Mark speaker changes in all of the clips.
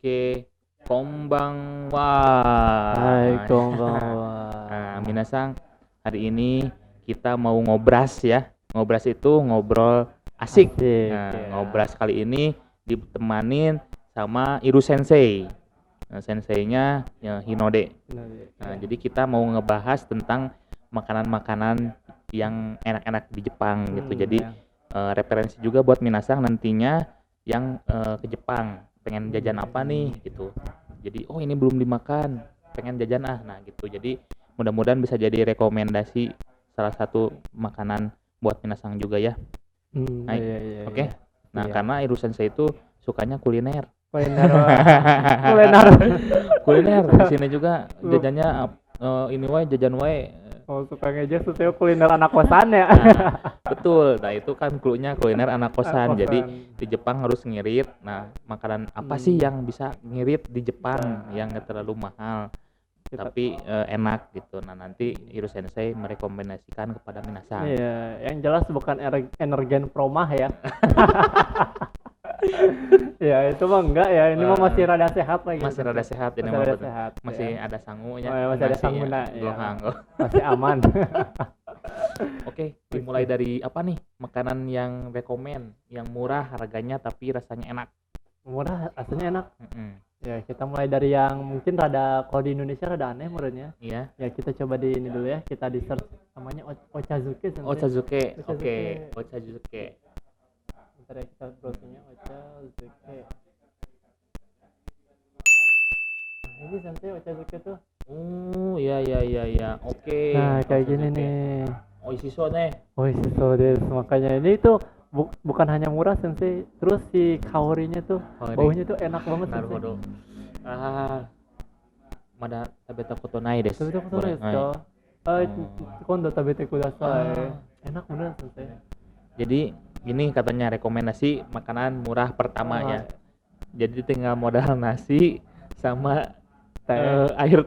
Speaker 1: Oke, konbanwa.
Speaker 2: Hai, konbanwa.
Speaker 1: Nah, minasang, hari ini kita mau ngobras ya. Ngobras itu ngobrol asik. Nah,
Speaker 2: ya.
Speaker 1: ngobras kali ini ditemanin sama Iru Sensei. Nah, senseinya ya, Hinode. Nah, jadi kita mau ngebahas tentang makanan-makanan yang enak-enak di Jepang gitu. Jadi referensi juga buat minasang nantinya yang ke Jepang pengen jajan apa nih gitu. Jadi ini belum dimakan, pengen jajan nah gitu. Jadi mudah-mudahan bisa jadi rekomendasi salah satu makanan buat minasang juga ya.
Speaker 2: Iya.
Speaker 1: Oke. Nah,
Speaker 2: Iya.
Speaker 1: karena Iru Sensei itu sukanya kuliner. Kuliner di sini juga jajannya ini wae jajan wae.
Speaker 2: Suka ngejek tuh kuliner anak kosan ya.
Speaker 1: Betul. Nah, itu kan cluenya kuliner anak kosan. Jadi di Jepang harus ngirit. Nah, makanan apa sih yang bisa ngirit di Jepang yang enggak terlalu mahal tapi enak gitu. Nah, nanti Iru Sensei merekomendasikan kepada minasang.
Speaker 2: Iya, yang jelas bukan energen promah ya. Ya itu mah enggak ya, ini mah masih rada sehat lagi.
Speaker 1: Masih rada sehat ini mah sehat. Masih ada sangunya.
Speaker 2: Masih ada sanguna ya. Masih aman.
Speaker 1: Oke, dimulai dari apa nih? Makanan yang rekomen, yang murah harganya tapi rasanya enak.
Speaker 2: Murah, rasanya enak. Ya, kita mulai dari yang mungkin rada kalau di Indonesia rada aneh menurutnya.
Speaker 1: Iya.
Speaker 2: Ya, kita coba di ini dulu ya, kita di search namanya Ochazuke.
Speaker 1: Ochazuke. Oke, Ochazuke.
Speaker 2: Bentar ya, kita browsingnya Ochazuke. Nah, ini Sensei Ochazuke tuh.
Speaker 1: Iya. Oke.
Speaker 2: Nah, kayak gini nih.
Speaker 1: Oishiso nih.
Speaker 2: Oishiso desu. Makanya ini tuh bukan hanya murah Sensei, terus si kaorinya tuh baunya tuh enak banget Sensei.
Speaker 1: Naruhodo. Mada tabeta koto nai desu.
Speaker 2: Tabeta koto nai desu. Kondo tabete kudasai. Enak bener Sensei.
Speaker 1: Jadi ini katanya rekomendasi makanan murah pertama ya. Jadi tinggal modal nasi sama air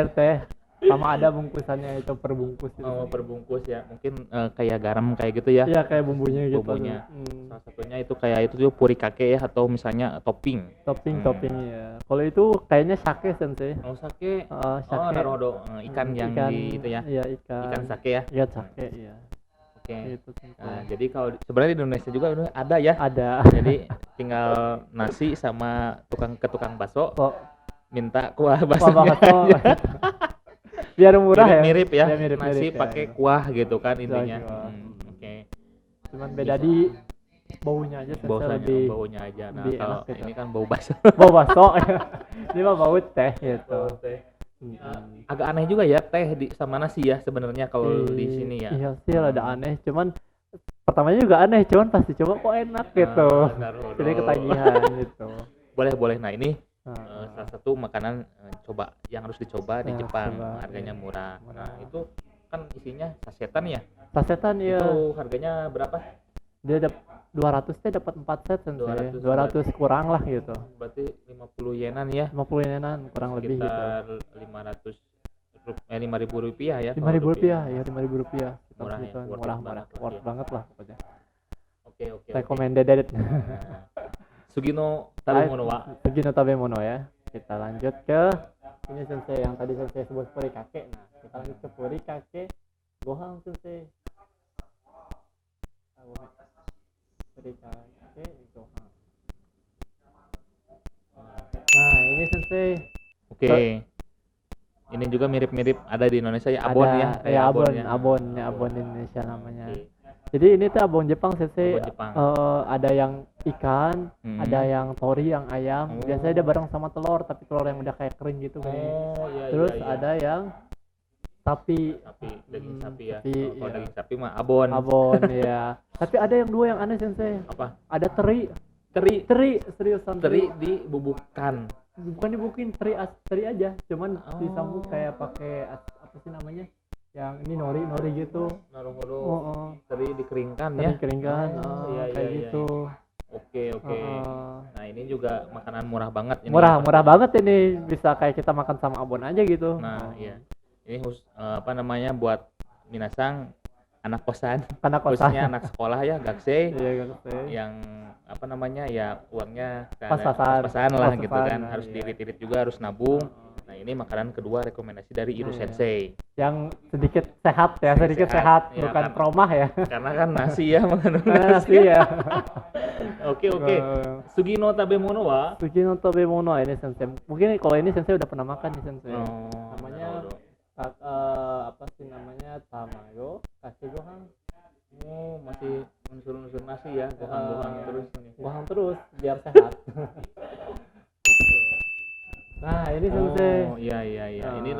Speaker 1: teh.
Speaker 2: Sama ada bungkusannya itu perbungkus itu.
Speaker 1: Perbungkus ya. Mungkin kayak garam kayak gitu ya.
Speaker 2: Iya, kayak bumbunya gitu.
Speaker 1: Salah satunya itu kayak itu tuh purikake ya, atau misalnya topping
Speaker 2: ya. Kalau itu kayaknya sake Sensei.
Speaker 1: Sake.
Speaker 2: Sake.
Speaker 1: Naruhodo. Ikan yang di itu ya.
Speaker 2: Iya, ikan
Speaker 1: sake ya.
Speaker 2: Iya, sake iya.
Speaker 1: Oke. Nah, jadi kalau sebenarnya di Indonesia juga ada ya.
Speaker 2: Ada. Jadi
Speaker 1: tinggal nasi sama tukang bakso. Minta kuah bakso.
Speaker 2: Biar murah
Speaker 1: mirip ya.
Speaker 2: Mirip
Speaker 1: nasi pakai kuah gitu kan intinya. Oke.
Speaker 2: Cuman beda di baunya aja
Speaker 1: baunya aja. Nah, kalau
Speaker 2: gitu.
Speaker 1: ini kan bau bakso.
Speaker 2: Bau bakso. Ini mah bau teh gitu.
Speaker 1: Agak aneh juga ya teh sama nasi ya sebenarnya kalau di sini ya.
Speaker 2: Iya sih rada aneh, cuman pertamanya juga aneh, cuman pasti coba kok enak gitu. Jadi ketagihan gitu.
Speaker 1: Boleh. Nah, ini salah satu makanan coba yang harus dicoba di Jepang. Harganya murah. Nah, itu kan isinya sasetan ya.
Speaker 2: Sasetan ya.
Speaker 1: Itu harganya berapa?
Speaker 2: Dia 200 teh dapat 4 set Sensei. 200 kurang lah gitu.
Speaker 1: Berarti 50 yenan ya.
Speaker 2: 50 yenan kurang lebih gitu.
Speaker 1: Sekitar 5.000 rupiah ya.
Speaker 2: 5.000 rupiah ya, 5.000 rupiah.
Speaker 1: Murah
Speaker 2: worth banget lah pokoknya.
Speaker 1: Oke.
Speaker 2: Recommended.
Speaker 1: Sugino Tabemono ya.
Speaker 2: Kita lanjut ke ini Sensei yang tadi Sensei sebut purikake. Nah, kita lanjut ke purikake gohan Sensei. Purikake gohan. Nah, ini Sensei.
Speaker 1: Oke. Ini juga mirip-mirip ada di Indonesia ya, abon ya.
Speaker 2: Abon Indonesia namanya. Jadi ini tuh abon Jepang Sensei. Ada yang ikan, ada yang tori, yang ayam. Biasanya dia bareng sama telur, tapi telur yang udah kayak kering gitu. Terus ada yang
Speaker 1: daging sapi ya.
Speaker 2: Kalau
Speaker 1: daging sapi mah abon
Speaker 2: ya. Tapi ada yang dua yang aneh Sensei.
Speaker 1: Apa?
Speaker 2: Ada teri seriusan
Speaker 1: dibubuhkan.
Speaker 2: Bukan dibukin, teri aja, cuman disambung kayak pakai apa sih namanya, yang ini nori gitu.
Speaker 1: Naruhodo. Teri dikeringkan ya.
Speaker 2: Kayak gitu.
Speaker 1: Oke. Nah, ini juga makanan murah banget ini.
Speaker 2: Murah banget ini, bisa kayak kita makan sama abon aja gitu.
Speaker 1: Nah, iya. Ini buat minasang anak kosan,
Speaker 2: Anak
Speaker 1: khususnya
Speaker 2: kosan.
Speaker 1: anak sekolah ya, gakse,
Speaker 2: Iya kan.
Speaker 1: yang apa namanya ya uangnya
Speaker 2: Pas-pasan.
Speaker 1: pas-pasan lah
Speaker 2: Pas-pasan,
Speaker 1: gitu kan,
Speaker 2: nah,
Speaker 1: harus
Speaker 2: iya.
Speaker 1: diirit-irit juga, harus nabung. Nah ini makanan kedua rekomendasi dari Iru
Speaker 2: Iya.
Speaker 1: Sensei.
Speaker 2: Yang sedikit sehat ya, sedikit sehat,
Speaker 1: ya,
Speaker 2: bukan
Speaker 1: kan,
Speaker 2: promah ya.
Speaker 1: karena kan nasi ya, makan
Speaker 2: Nasi ya.
Speaker 1: Oke. Sugino Tabemono wa.
Speaker 2: Sugino Tabemono ini sensei. Mungkin kalau ini sensei udah pernah makan nih sensei.
Speaker 1: Oh,
Speaker 2: namanya apa sih namanya, tamago kasih gohang.
Speaker 1: Oh, masih unsur-unsur nasi ya, gohang terus nih.
Speaker 2: Gohang terus biar sehat. Nah ini sensei.
Speaker 1: Oh iya. Ini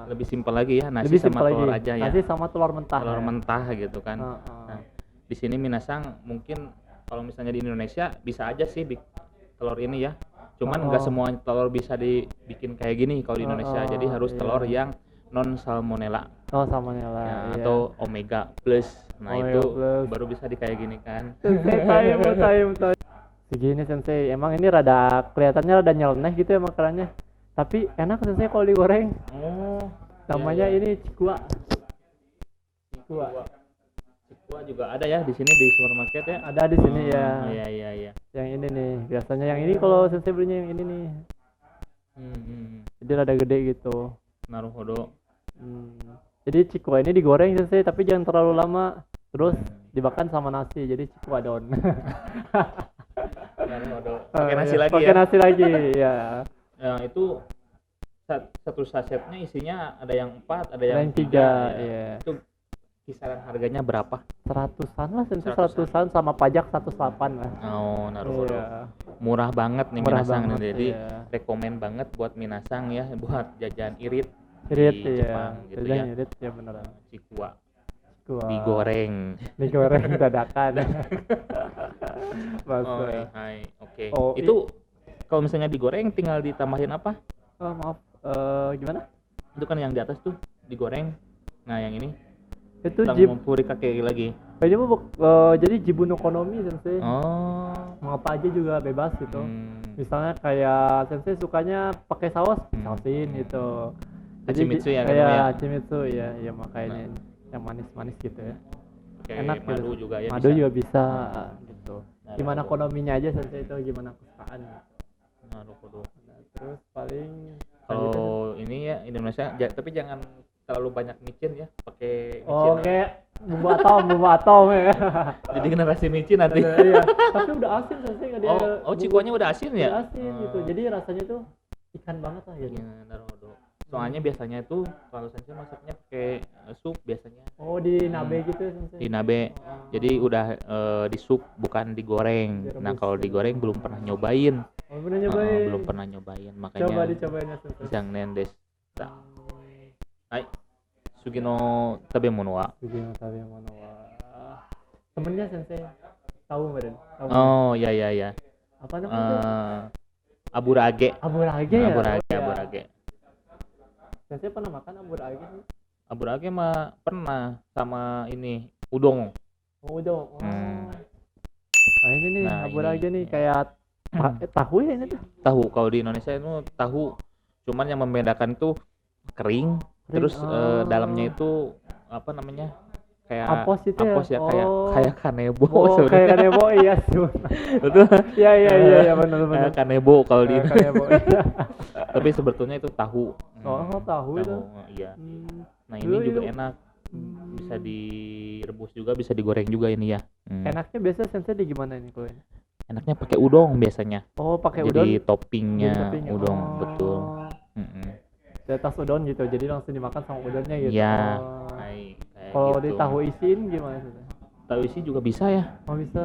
Speaker 1: lebih simpel lagi ya, nasi
Speaker 2: lebih
Speaker 1: sama telur
Speaker 2: lagi.
Speaker 1: aja ya.
Speaker 2: Nasi sama telur mentah.
Speaker 1: Telur
Speaker 2: ya.
Speaker 1: mentah gitu kan. Nah, di sini minasang mungkin kalau misalnya di Indonesia bisa aja sih telur ini ya. Cuman enggak semua telur bisa dibikin kayak gini kalau di Indonesia. Jadi harus telur yang non salmonella.
Speaker 2: Oh, salmonella.
Speaker 1: Ya,
Speaker 2: iya.
Speaker 1: atau omega plus. Nah,
Speaker 2: Omega
Speaker 1: itu
Speaker 2: plus.
Speaker 1: baru bisa di kayak gini kan.
Speaker 2: Sensei time. Segini sensei, emang ini kelihatannya rada nyeleneh gitu ya makanannya. Tapi enak sensei kalau digoreng.
Speaker 1: Oh.
Speaker 2: Namanya ini cikua.
Speaker 1: Cikua juga ada ya di sini di supermarket ya.
Speaker 2: Ada di sini ya.
Speaker 1: Iya.
Speaker 2: Yang ini nih, biasanya yang ini kalau sensei belinya yang ini nih. Jadi rada gede gitu.
Speaker 1: Naruhodo.
Speaker 2: Jadi cikua ini digoreng sensei, tapi jangan terlalu lama. Terus dimakan sama nasi, jadi cikua don.
Speaker 1: Pakai nasi lagi
Speaker 2: pakai
Speaker 1: ya.
Speaker 2: nasi lagi ya.
Speaker 1: Nah, itu satu sasetnya isinya ada yang 4, ada yang 3
Speaker 2: ya.
Speaker 1: Iya. Itu kisaran harganya berapa?
Speaker 2: 100-an lah sensei, 100-an sama pajak 108 lah.
Speaker 1: Oh, naruhodo.
Speaker 2: Iya.
Speaker 1: Murah banget nih
Speaker 2: Murah
Speaker 1: minasang
Speaker 2: banget,
Speaker 1: nih. Jadi
Speaker 2: iya.
Speaker 1: rekomen banget buat minasang ya, buat jajan irit
Speaker 2: Irit
Speaker 1: di
Speaker 2: ya.
Speaker 1: Jepang gitu
Speaker 2: Jajan
Speaker 1: ya.
Speaker 2: irit ya beneran.
Speaker 1: Cikua.
Speaker 2: Cikua.
Speaker 1: Digoreng
Speaker 2: dadakan.
Speaker 1: Oh, hai. Oke.
Speaker 2: Oh,
Speaker 1: Itu kalau misalnya digoreng tinggal ditambahin apa?
Speaker 2: Oh, maaf. Gimana?
Speaker 1: Itu kan yang di atas tuh digoreng. Nah, yang ini
Speaker 2: Itu
Speaker 1: puri kakek lagi.
Speaker 2: Ini jadi jibun ekonomi sensei.
Speaker 1: Oh.
Speaker 2: Mau apa aja juga bebas gitu. Misalnya kayak sensei sukanya pakai saus, sausin gitu. Jadi
Speaker 1: Hachimitsu ya,
Speaker 2: kayak hachimitsu ya makanya yang manis-manis gitu ya.
Speaker 1: Kayak
Speaker 2: Enak
Speaker 1: madu
Speaker 2: gitu.
Speaker 1: juga ya.
Speaker 2: Madu
Speaker 1: bisa.
Speaker 2: juga bisa gitu.
Speaker 1: Nah,
Speaker 2: Gimana ekonominya aja sensei itu, gimana kesukaan.
Speaker 1: Naruhodo.
Speaker 2: Terus paling
Speaker 1: Kalau ini ya Indonesia tapi jangan terlalu banyak micin ya, pakai micin.
Speaker 2: Oh, kayak bumbu atom ya.
Speaker 1: Jadi generasi micin nanti.
Speaker 2: Iya. Tapi udah asin sensei enggak dia.
Speaker 1: Cikuanya udah asin ya?
Speaker 2: Udah asin gitu. Jadi rasanya tuh ikan banget lah gitu.
Speaker 1: Iya, naruhodo. Soalnya biasanya itu kalau sensei masaknya pakai sup biasanya.
Speaker 2: Oh, di nabe gitu ya sensei.
Speaker 1: Di nabe. Jadi udah di sup bukan digoreng. Nah, kalau digoreng belum pernah nyobain.
Speaker 2: Oh, pernah nyobain.
Speaker 1: Belum pernah nyobain, makanya
Speaker 2: Coba dicobain ya sensei.
Speaker 1: Jang nendes. Hai. Sugino tabemono wa.
Speaker 2: Sugino tabemono wa. Temennya sensei tahu enggak Den?
Speaker 1: Oh, iya.
Speaker 2: Apa namanya?
Speaker 1: Aburage.
Speaker 2: Aburage ya?
Speaker 1: Aburage.
Speaker 2: Sensei pernah makan aburage?
Speaker 1: Aburage mah pernah sama ini udon.
Speaker 2: Oh, udon. Nah, ini nih aburage nih kayak tahu ya ini tuh.
Speaker 1: Tahu, kalau di Indonesia itu tahu. Cuman yang membedakan tuh kering. Terus dalamnya itu apa namanya? Kayak
Speaker 2: Ampos itu ya?
Speaker 1: Ya, kayak kanebo.
Speaker 2: Oh, kayak kanebo iya sih.
Speaker 1: Betul.
Speaker 2: Iya benar.
Speaker 1: Kanebo kalau di
Speaker 2: kanebo.
Speaker 1: Tapi sebetulnya itu tahu.
Speaker 2: Tahu itu.
Speaker 1: Iya. Nah, ini juga enak. Bisa direbus juga, bisa digoreng juga ini ya.
Speaker 2: Enaknya biasa sensei di gimana ini kalau ini?
Speaker 1: Enaknya pakai udon biasanya.
Speaker 2: Oh, pakai udon.
Speaker 1: Jadi toppingnya udon, betul.
Speaker 2: Di atas udon gitu, jadi langsung dimakan sama udonnya gitu.
Speaker 1: Iya.
Speaker 2: Kalau
Speaker 1: gitu.
Speaker 2: di tahu isiin gimana sih?
Speaker 1: Tahu isi juga bisa ya.
Speaker 2: Oh, bisa.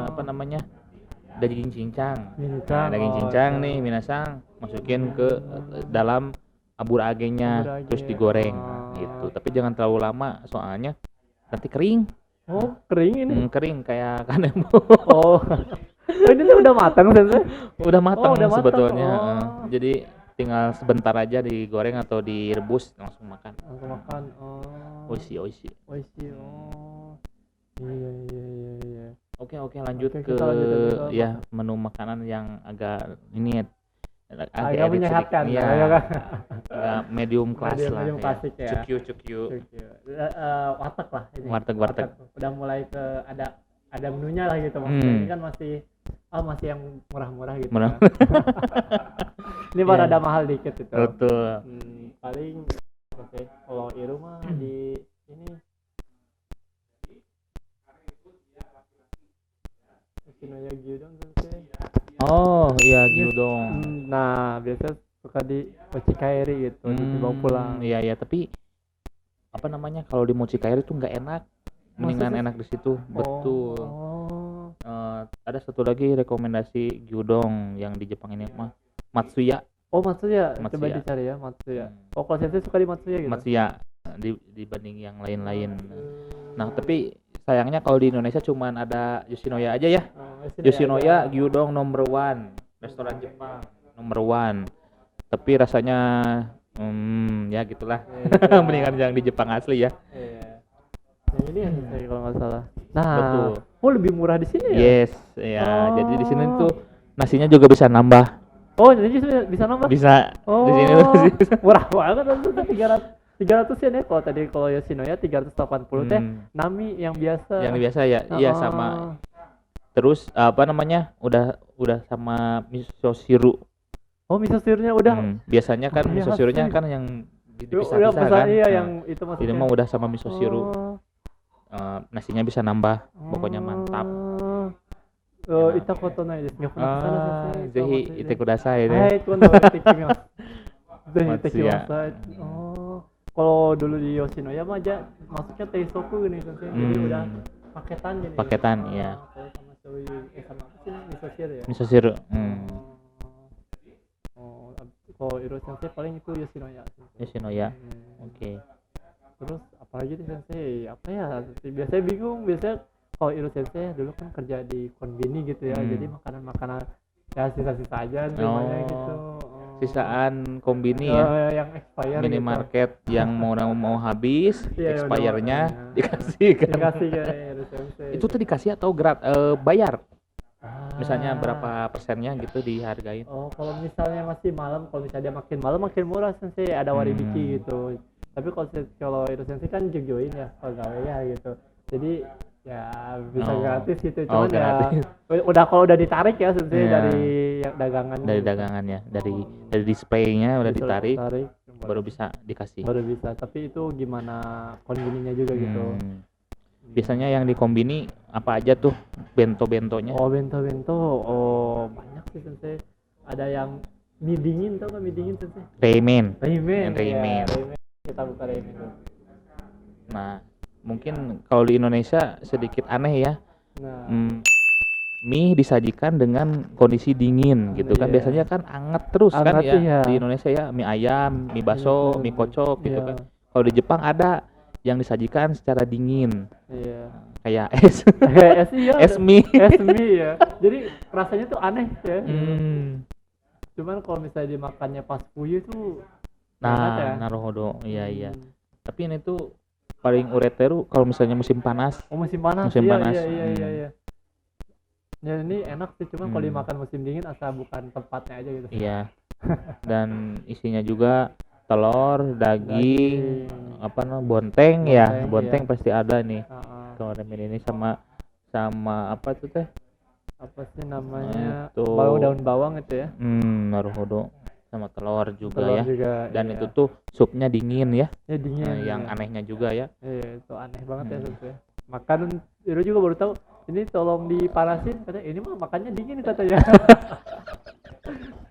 Speaker 1: Apa namanya? Daging cincang.
Speaker 2: Cincang.
Speaker 1: Daging cincang nih minasang, masukin ke dalam aburage-nya, terus digoreng gitu. Tapi jangan terlalu lama soalnya nanti kering.
Speaker 2: Oh, kering ini?
Speaker 1: Kering kayak kanebo.
Speaker 2: Oh. Ini tuh udah matang sensei?
Speaker 1: Udah matang sebetulnya. Jadi tinggal sebentar aja digoreng atau direbus langsung makan. Oishi.
Speaker 2: Iya.
Speaker 1: Oke, lanjut ke ya menu makanan yang agak ini
Speaker 2: agak menyehatkan
Speaker 1: ya. Agak medium class lah.
Speaker 2: Medium klasik ya.
Speaker 1: Cukyu.
Speaker 2: warteg lah ini.
Speaker 1: Warteg.
Speaker 2: Udah mulai ke ada menunya lah gitu maksudnya. Ini kan masih yang murah-murah gitu. Kan. Ini baru ada mahal dikit itu.
Speaker 1: Betul.
Speaker 2: Paling kalau Iru mah di ini Yoshinoya Gyudon sensei.
Speaker 1: Oh iya gyudon.
Speaker 2: Nah biasa suka di Mochikairi gitu dibawa pulang.
Speaker 1: Iya tapi apa namanya kalau di Mochikairi tuh nggak enak. Mendingan enak di situ. Betul. Ada satu lagi rekomendasi gyudon yang di Jepang ini mah Matsuya.
Speaker 2: Matsuya. Coba dicari ya Matsuya. Kalau sensei suka di Matsuya gitu.
Speaker 1: Matsuya dibanding yang lain-lain. Nah, tapi sayangnya kalau di Indonesia cuman ada Yoshinoya aja ya. Yoshinoya gyudon number 1, restoran Jepang number 1. Tapi rasanya ya gitulah. Mendingan yang di Jepang asli ya.
Speaker 2: Yang ini kalau nggak salah. Nah,
Speaker 1: betul.
Speaker 2: Lebih murah di sini ya?
Speaker 1: Yes, ya. Jadi di sini tuh nasinya juga bisa nambah.
Speaker 2: Jadi bisa nambah?
Speaker 1: Bisa. Di sini tuh
Speaker 2: murah banget tuh 300 yen ya. Kalau Yoshinoya 380 teh. Nami yang biasa.
Speaker 1: Yang biasa ya. Iya sama. Terus apa namanya? Udah sama miso siru.
Speaker 2: Miso sirunya udah.
Speaker 1: Biasanya kan miso sirunya kan yang dipisah-pisah kan.
Speaker 2: Iya, yang itu maksudnya.
Speaker 1: Ini mah udah sama miso siru. Nasinya bisa nambah. Pokoknya mantap.
Speaker 2: Itakoto nai desu. Nggak pernah kesana sensei.
Speaker 1: Zehi ite kudasai deh.
Speaker 2: Hai, kondo itekimasu. Zehi itekimasu. Kalau dulu di Yoshinoya mah aja masuknya teisoku gini sensei. Jadi udah paketan gini.
Speaker 1: Paketan, iya.
Speaker 2: Sama shoyu, sama apa sih miso siru ya?
Speaker 1: Miso siru.
Speaker 2: Kalau Iro sensei paling itu Yoshinoya.
Speaker 1: Yoshinoya. Oke.
Speaker 2: Terus apalagi nih sensei? Apa ya? Biasanya bingung. Biasanya kalau Iro sensei dulu kan kerja di konbini gitu ya. Jadi makanan ya sisa-sisa aja namanya gitu.
Speaker 1: Sisaan kombini ya.
Speaker 2: Yang expired
Speaker 1: minimarket gitu. Yang mau habis, expire-nya dikasih kan.
Speaker 2: Dikasih ya Iro sensei.
Speaker 1: Itu tuh dikasih atau bayar? Misalnya berapa persennya gitu dihargain?
Speaker 2: Kalau misalnya masih malam, kalau misalnya dia makin malam makin murah sensei, ada waribiki gitu. Tapi kalau Iro sensei kan join ya pegawai ya gitu. Jadi ya bisa gratis gitu, cuman gratis. Udah kalau udah ditarik ya sensei dari dagangan.
Speaker 1: Dari dagangannya, dari display-nya udah ditarik, baru bisa dikasih.
Speaker 2: Baru bisa, tapi itu gimana kombininya juga gitu.
Speaker 1: Biasanya yang di kombini apa aja tuh bento-bentonya?
Speaker 2: Bento. Banyak sih sensei. Ada yang mie dingin, tau gak mie dingin sensei? Reimen. Ya, kita buka reimen tuh.
Speaker 1: Nah, mungkin kalau di Indonesia sedikit aneh ya. Mie disajikan dengan kondisi dingin gitu kan. Biasanya kan anget terus kan ya. Iya. Di Indonesia ya mie ayam, mie bakso, mie kocok gitu kan. Kalau di Jepang ada yang disajikan secara dingin.
Speaker 2: Iya.
Speaker 1: Kayak es. Es mie.
Speaker 2: Es mie ya. Jadi rasanya tuh aneh ya. Cuman kalau misalnya dimakannya pas puyuh tuh
Speaker 1: naruhodo. Iya. Tapi ini tuh paling ureteru kalau misalnya musim panas.
Speaker 2: Musim panas. Iya. Ya ini enak sih, cuman kalau dimakan musim dingin asal bukan tempatnya aja gitu.
Speaker 1: Iya. Dan isinya juga telur, daging, bonteng ya. Bonteng pasti ada nih. Kalau ramen ini sama apa tuh teh?
Speaker 2: Apa sih namanya? Daun bawang itu ya.
Speaker 1: Naruhodo. Sama telur juga. Dan itu tuh supnya dingin ya.
Speaker 2: Ya dingin.
Speaker 1: Yang anehnya juga ya.
Speaker 2: Iya, itu aneh banget ya supnya. Makan itu juga baru tahu. Ini tolong dipanasin, katanya ini mah makannya dingin katanya.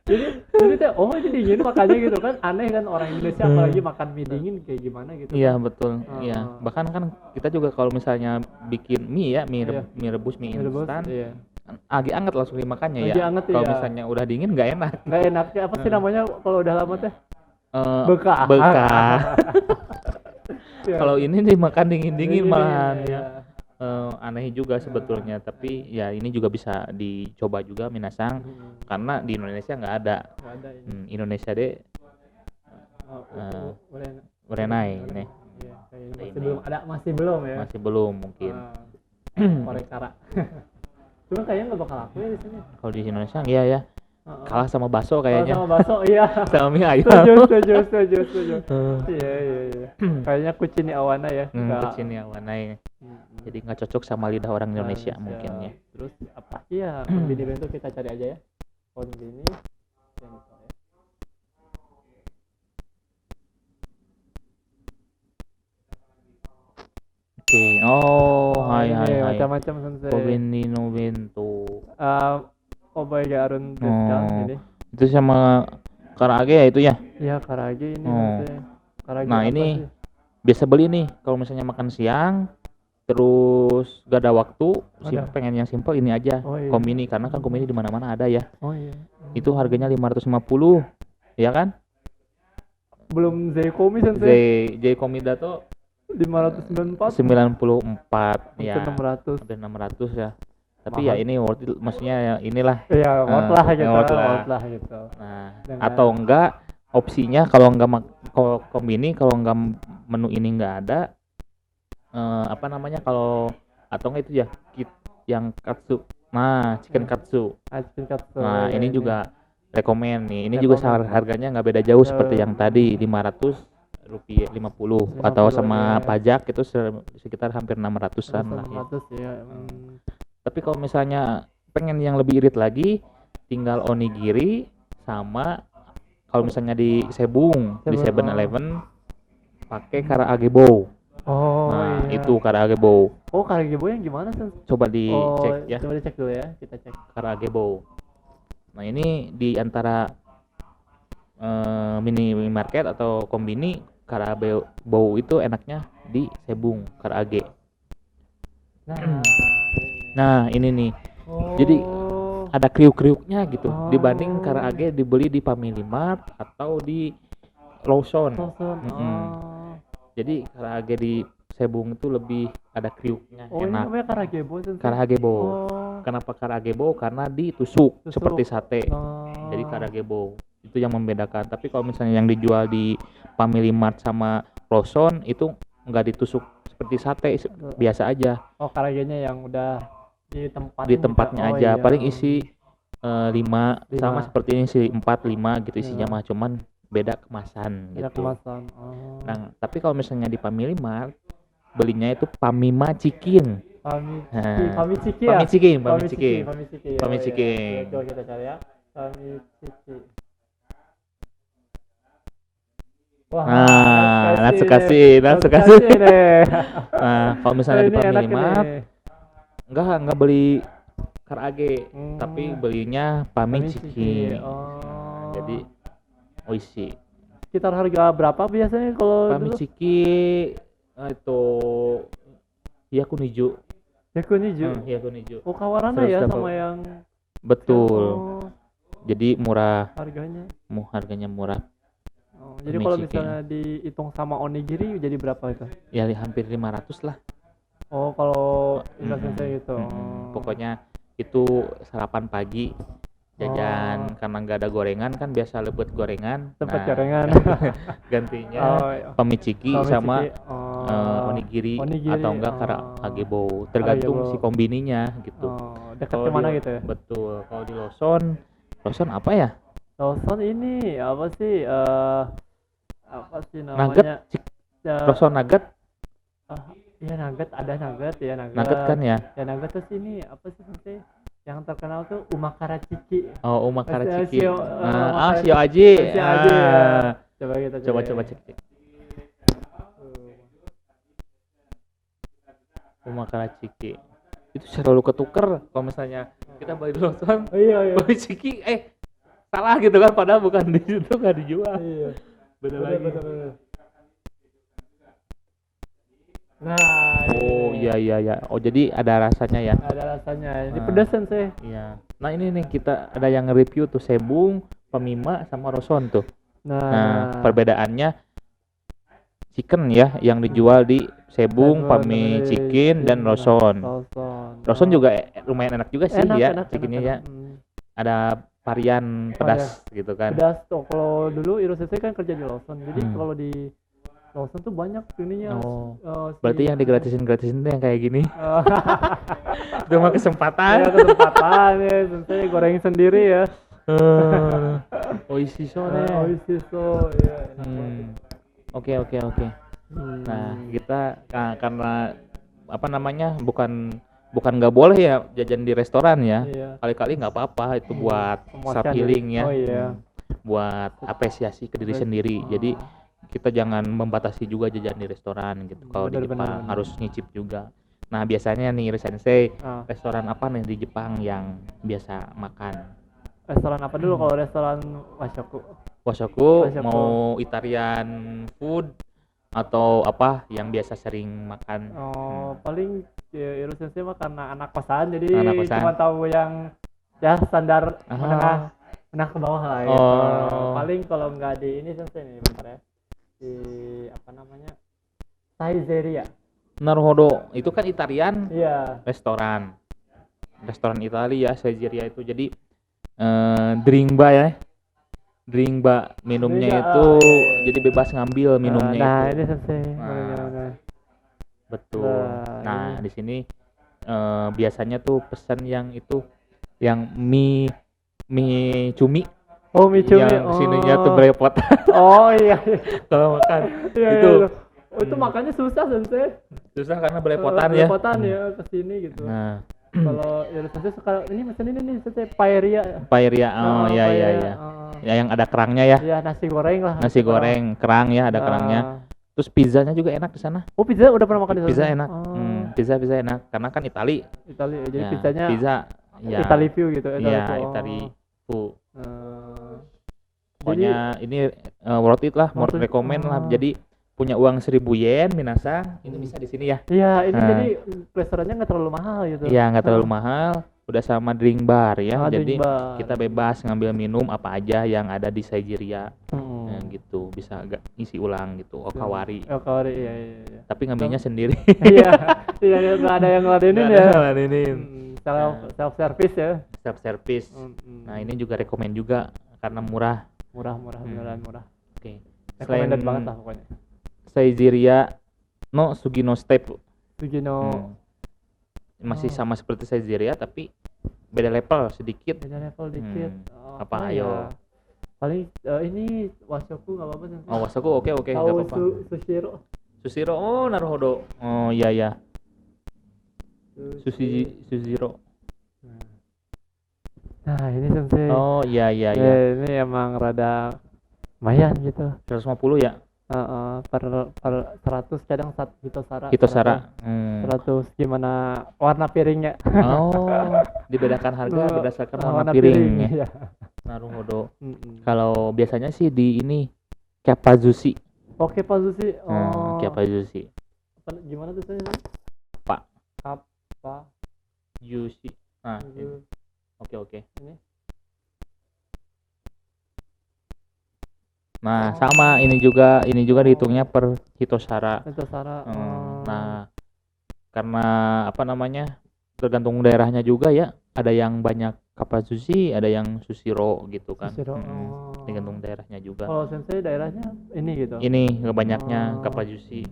Speaker 2: jadi ini dingin makanya gitu kan, aneh kan orang Indonesia apalagi makan mie dingin kayak gimana gitu.
Speaker 1: Iya betul. Iya. Bahkan kan kita juga kalau misalnya bikin mie ya, mie rebus, mie instan. Agak anget langsung dimakannya ya. Kalau misalnya udah dingin nggak enak.
Speaker 2: Nggak enak ya, apa sih namanya kalau udah lama teh?
Speaker 1: Bekah. Kalau ini dimakan dingin malahan ya. Aneh juga sebetulnya, tapi ya ini juga bisa dicoba juga minasang karena di Indonesia nggak ada. Indonesia deh urenai nih.
Speaker 2: Masih belum ya.
Speaker 1: Masih belum mungkin.
Speaker 2: Korekara. Cuma kayaknya nggak bakal laku ya di sini.
Speaker 1: Kalau di Indonesia iya ya. kalah sama bakso kayaknya.
Speaker 2: Sama bakso, iya.
Speaker 1: Sama mie ayam.
Speaker 2: Setuju. Iya. Kayaknya kucing awana ya.
Speaker 1: Kucing awana ya. Jadi nggak cocok sama lidah orang Indonesia mungkin ya.
Speaker 2: Terus apa? Iya, konbini bento kita cari aja ya. Konbini bento ya.
Speaker 1: Oke. Hai.
Speaker 2: Macam-macam sensei.
Speaker 1: Konbini no bento.
Speaker 2: Obae Arun ini.
Speaker 1: Itu sama karage ya itu ya?
Speaker 2: Iya, karage ini sensei. Karage
Speaker 1: nah ini sih? Biasa beli nih kalau misalnya makan siang terus gak ada waktu, pengen yang simple ini aja. Konbini karena kan konbini di mana-mana ada ya. Itu harganya 550, ya kan?
Speaker 2: Belum Zkomi sensei.
Speaker 1: Zkomi dato
Speaker 2: 594
Speaker 1: ya. Hampir 600 ya. Tapi mahal. Ya ini worth it, maksudnya ya inilah.
Speaker 2: Iya, worth lah gitu.
Speaker 1: Nah, atau enggak opsinya kalau enggak konbini, kalau enggak menu ini enggak ada apa namanya kalau atau enggak itu ya kit yang katsu. Nah, chicken katsu. Nah, ini juga rekomen nih. Ini juga harganya enggak beda jauh seperti yang tadi, 500 rupiah 50 atau sama pajak itu sekitar hampir 600-an lah ya. Tapi kalau misalnya pengen yang lebih irit lagi, tinggal onigiri sama kalau misalnya di Sebung, di 7-Eleven pakai karaage bowl. Nah, itu karaage bowl.
Speaker 2: Karaage bowl yang gimana sih?
Speaker 1: Coba dicek ya.
Speaker 2: Coba dicek dulu ya, kita cek.
Speaker 1: Karaage bowl. Nah, ini di antara minimarket atau konbini, karaage bowl itu enaknya di Sebung, karaage. Nah, ini nih. Jadi ada kriuk-kriuknya gitu. Dibanding karaage dibeli di Family Mart atau di Lawson. Jadi karaage di Sebung itu lebih ada kriuknya, enak.
Speaker 2: Ini namanya karaage bowl.
Speaker 1: Karaage bowl. Kenapa karaage bowl? Karena ditusuk seperti sate. Jadi karaage bowl. Itu yang membedakan. Tapi kalau misalnya yang dijual di Family Mart sama Lawson itu enggak ditusuk seperti sate, biasa aja.
Speaker 2: Karaagenya yang udah
Speaker 1: di tempatnya aja. Paling isi 5 sama seperti ini sih 4-5 gitu isinya mah, cuman beda kemasan gitu. Nah, tapi kalau misalnya di Family Mart belinya itu Famima Chicken.
Speaker 2: Fami
Speaker 1: Chicken.
Speaker 2: Coba kita cari ya. Fami Chicken.
Speaker 1: Wah, natsukashi. Nah, kalau misalnya di Family Mart enggak beli karaage, tapi belinya Fami Chicken. Jadi oishi.
Speaker 2: Sekitar harga berapa biasanya kalau
Speaker 1: Fami Chicken itu Hyakuniju. Hyakuniju.
Speaker 2: Kawarannya ya sama yang
Speaker 1: betul. Jadi murah.
Speaker 2: Harganya
Speaker 1: murah.
Speaker 2: Jadi kalau misalnya dihitung sama onigiri jadi berapa itu?
Speaker 1: Ya hampir 500 lah.
Speaker 2: Kalau sensei gitu.
Speaker 1: Pokoknya itu sarapan pagi jajan karena nggak ada gorengan kan biasa buat gorengan.
Speaker 2: Gorengan.
Speaker 1: Gantinya Fami Chicken sama onigiri atau enggak karaage bowl. Tergantung si kombininya gitu.
Speaker 2: Dekat ke mana gitu ya?
Speaker 1: Betul. Kalau di Lawson apa ya?
Speaker 2: Lawson ini apa sih namanya?
Speaker 1: Nugget. Lawson nugget.
Speaker 2: Iya nugget ya.
Speaker 1: Nugget kan ya?
Speaker 2: Ya nugget terus ini apa sih sensei? Yang terkenal tuh Umakara Chiki.
Speaker 1: Umakara Chiki. Shio Aji.
Speaker 2: Coba kita
Speaker 1: cek. Umakara Chiki. Itu selalu ketuker kalau misalnya kita beli di Lawson.
Speaker 2: Iya.
Speaker 1: Beli Chiki salah gitu kan, padahal bukan di situ, nggak dijual.
Speaker 2: Iya.
Speaker 1: Bener lagi.
Speaker 2: Nah.
Speaker 1: Iya. Jadi ada rasanya ya.
Speaker 2: Ada rasanya. Ini pedas sensei.
Speaker 1: Iya. Nah ini nih kita ada yang nge-review tuh Sebung, Famima sama Lawson tuh. Nah perbedaannya chicken ya yang dijual di Sebung, Fami Chicken dan Lawson. Lawson juga lumayan enak juga sih chickennya ya. Ada varian pedas gitu kan.
Speaker 2: Pedas tuh kalau dulu Iro Sensei kan kerja di Lawson. Jadi kalau di Lawson tuh banyak ininya.
Speaker 1: Berarti yang digratisin tuh yang kayak gini. Itu mah kesempatan.
Speaker 2: Ya Sensei gorengin sendiri ya.
Speaker 1: Oishiso
Speaker 2: Ah,
Speaker 1: deh.
Speaker 2: Oishiso, ya enak banget.
Speaker 1: Oke oke oke. Nah, kita karena apa namanya, bukan nggak boleh ya jajan di restoran ya.
Speaker 2: Iya.
Speaker 1: Kali-kali nggak apa-apa itu buat self
Speaker 2: Memuaskan
Speaker 1: healing
Speaker 2: diri.
Speaker 1: ya.
Speaker 2: Oh iya.
Speaker 1: Buat apresiasi ke diri sendiri. Jadi kita jangan membatasi juga jajan di restoran gitu. Kalau di Jepang harus nyicip juga. Nah, biasanya nih Sensei, restoran apa nih di Jepang yang biasa makan?
Speaker 2: Restoran apa dulu kalau restoran Washoku?
Speaker 1: Washoku mau Italian food atau apa yang biasa sering makan?
Speaker 2: Paling ya, Sensei mah karena anak kosan jadi
Speaker 1: Anak kosan.
Speaker 2: cuma tahu yang ya standar menengah ke bawah lah gitu. Paling kalau nggak di ini Sensei nih bentar ya. Di apa namanya? Saizeria.
Speaker 1: Naruhodo itu kan Italian.
Speaker 2: Iya.
Speaker 1: Restoran Italia Saizeria itu. Jadi drink bar ya. Drink bar minumnya itu jadi bebas ngambil minumnya itu.
Speaker 2: Nah, ini Sensei.
Speaker 1: Betul. Nah, di sini biasanya tuh pesan yang itu yang mie cumi.
Speaker 2: Oh, mie cumi.
Speaker 1: Yang sininya tuh belepotan.
Speaker 2: Oh iya.
Speaker 1: Kalau makan
Speaker 2: itu. Itu makannya susah Sensei.
Speaker 1: Susah karena belepotan ya.
Speaker 2: Belepotan ya ke sini gitu. Nah, kalau Sensei suka ini pesan ini nih Sensei paella. Oh iya. Ya yang ada kerangnya ya. Iya, nasi goreng lah. Nasi goreng, kerang ya, ada kerangnya. Terus pizzanya juga enak di sana. Oh, pizza udah pernah makan di sana? Pizza enak. Pizza enak karena kan Itali. Jadi ya, pizzanya pizza ya. Itali view gitu. Iya, Itali view. Pokoknya ini worth it lah, worth recommend lah. Jadi punya uang 1.000 yen minasa, ini bisa di sini ya. Iya, ini jadi restorannya nggak terlalu mahal gitu. Iya, nggak terlalu mahal. Udah sama drink bar ya. Jadi kita bebas ngambil minum apa aja yang ada di Saizeria. Gitu, bisa agak isi ulang gitu. Okawari, iya. Tapi ngambilnya sendiri. Iya, nggak ada yang ngeladenin ya. Self service ya. Self service. Nah, ini juga rekomend juga karena murah. Beneran murah. Oke. Recommended banget lah pokoknya. Saizeria no Sugino Step. Masih sama seperti Saizeria tapi beda level sedikit. Apa ayo? Ya. Paling ini Washoku nggak apa-apa sih. Oh, Washoku oke nggak apa-apa. Sushiro. Oh, Naruhodo. Oh iya. Sushiro. Nah, ini Sensei. Oh iya. Ini emang rada lumayan gitu. 150 ya? Per 100 kadang 1 Hitosara. 100 gimana warna piringnya. Oh, dibedakan harga berdasarkan warna piring ya. Naruhodo. Kalau biasanya sih di ini Kappazushi. Oh, Kappazushi. Kappazushi. Gimana tuh saya? Kappazushi. Nah, ini. Oke. Nah, sama ini juga dihitungnya per Hitosara. Nah, karena apa namanya? Tergantung daerahnya juga ya. Ada yang banyak Kappazushi, ada yang Sushiro gitu kan. Tergantung daerahnya juga. Kalau Sensei daerahnya ini gitu. Ini banyaknya Kappazushi.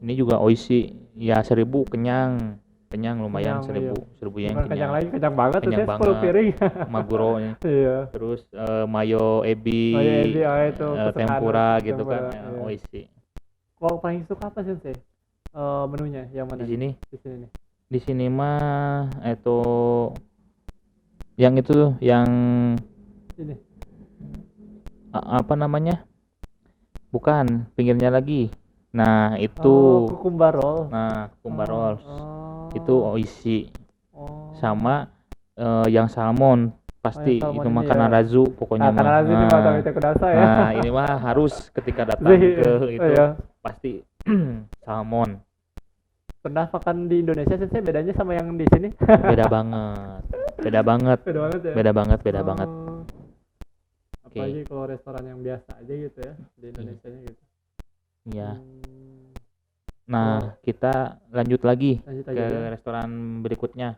Speaker 2: Ini juga oishi. Ya 1.000 kenyang lumayan 1.000 yang kenyang banget tuh 10 piring maguro ya. Iya. Terus mayo ebi itu tempura gitu kan ya, oishi. Kalau paling suka apa Sensei? Menunya yang mana? Di sini mah itu yang ini apa namanya? Bukan, pinggirnya lagi. Nah, itu kukumba roll. Itu oishi. Sama yang salmon pasti itu makanan razu pokoknya mah. Nah, ini mah harus ketika datang ke itu pasti salmon. Pernah makan di Indonesia sih bedanya sama yang di sini? Beda banget. Beda banget. Apalagi kalau restoran yang biasa aja gitu ya di Indonesia gitu. Iya. Nah, kita lanjut lagi ke restoran berikutnya.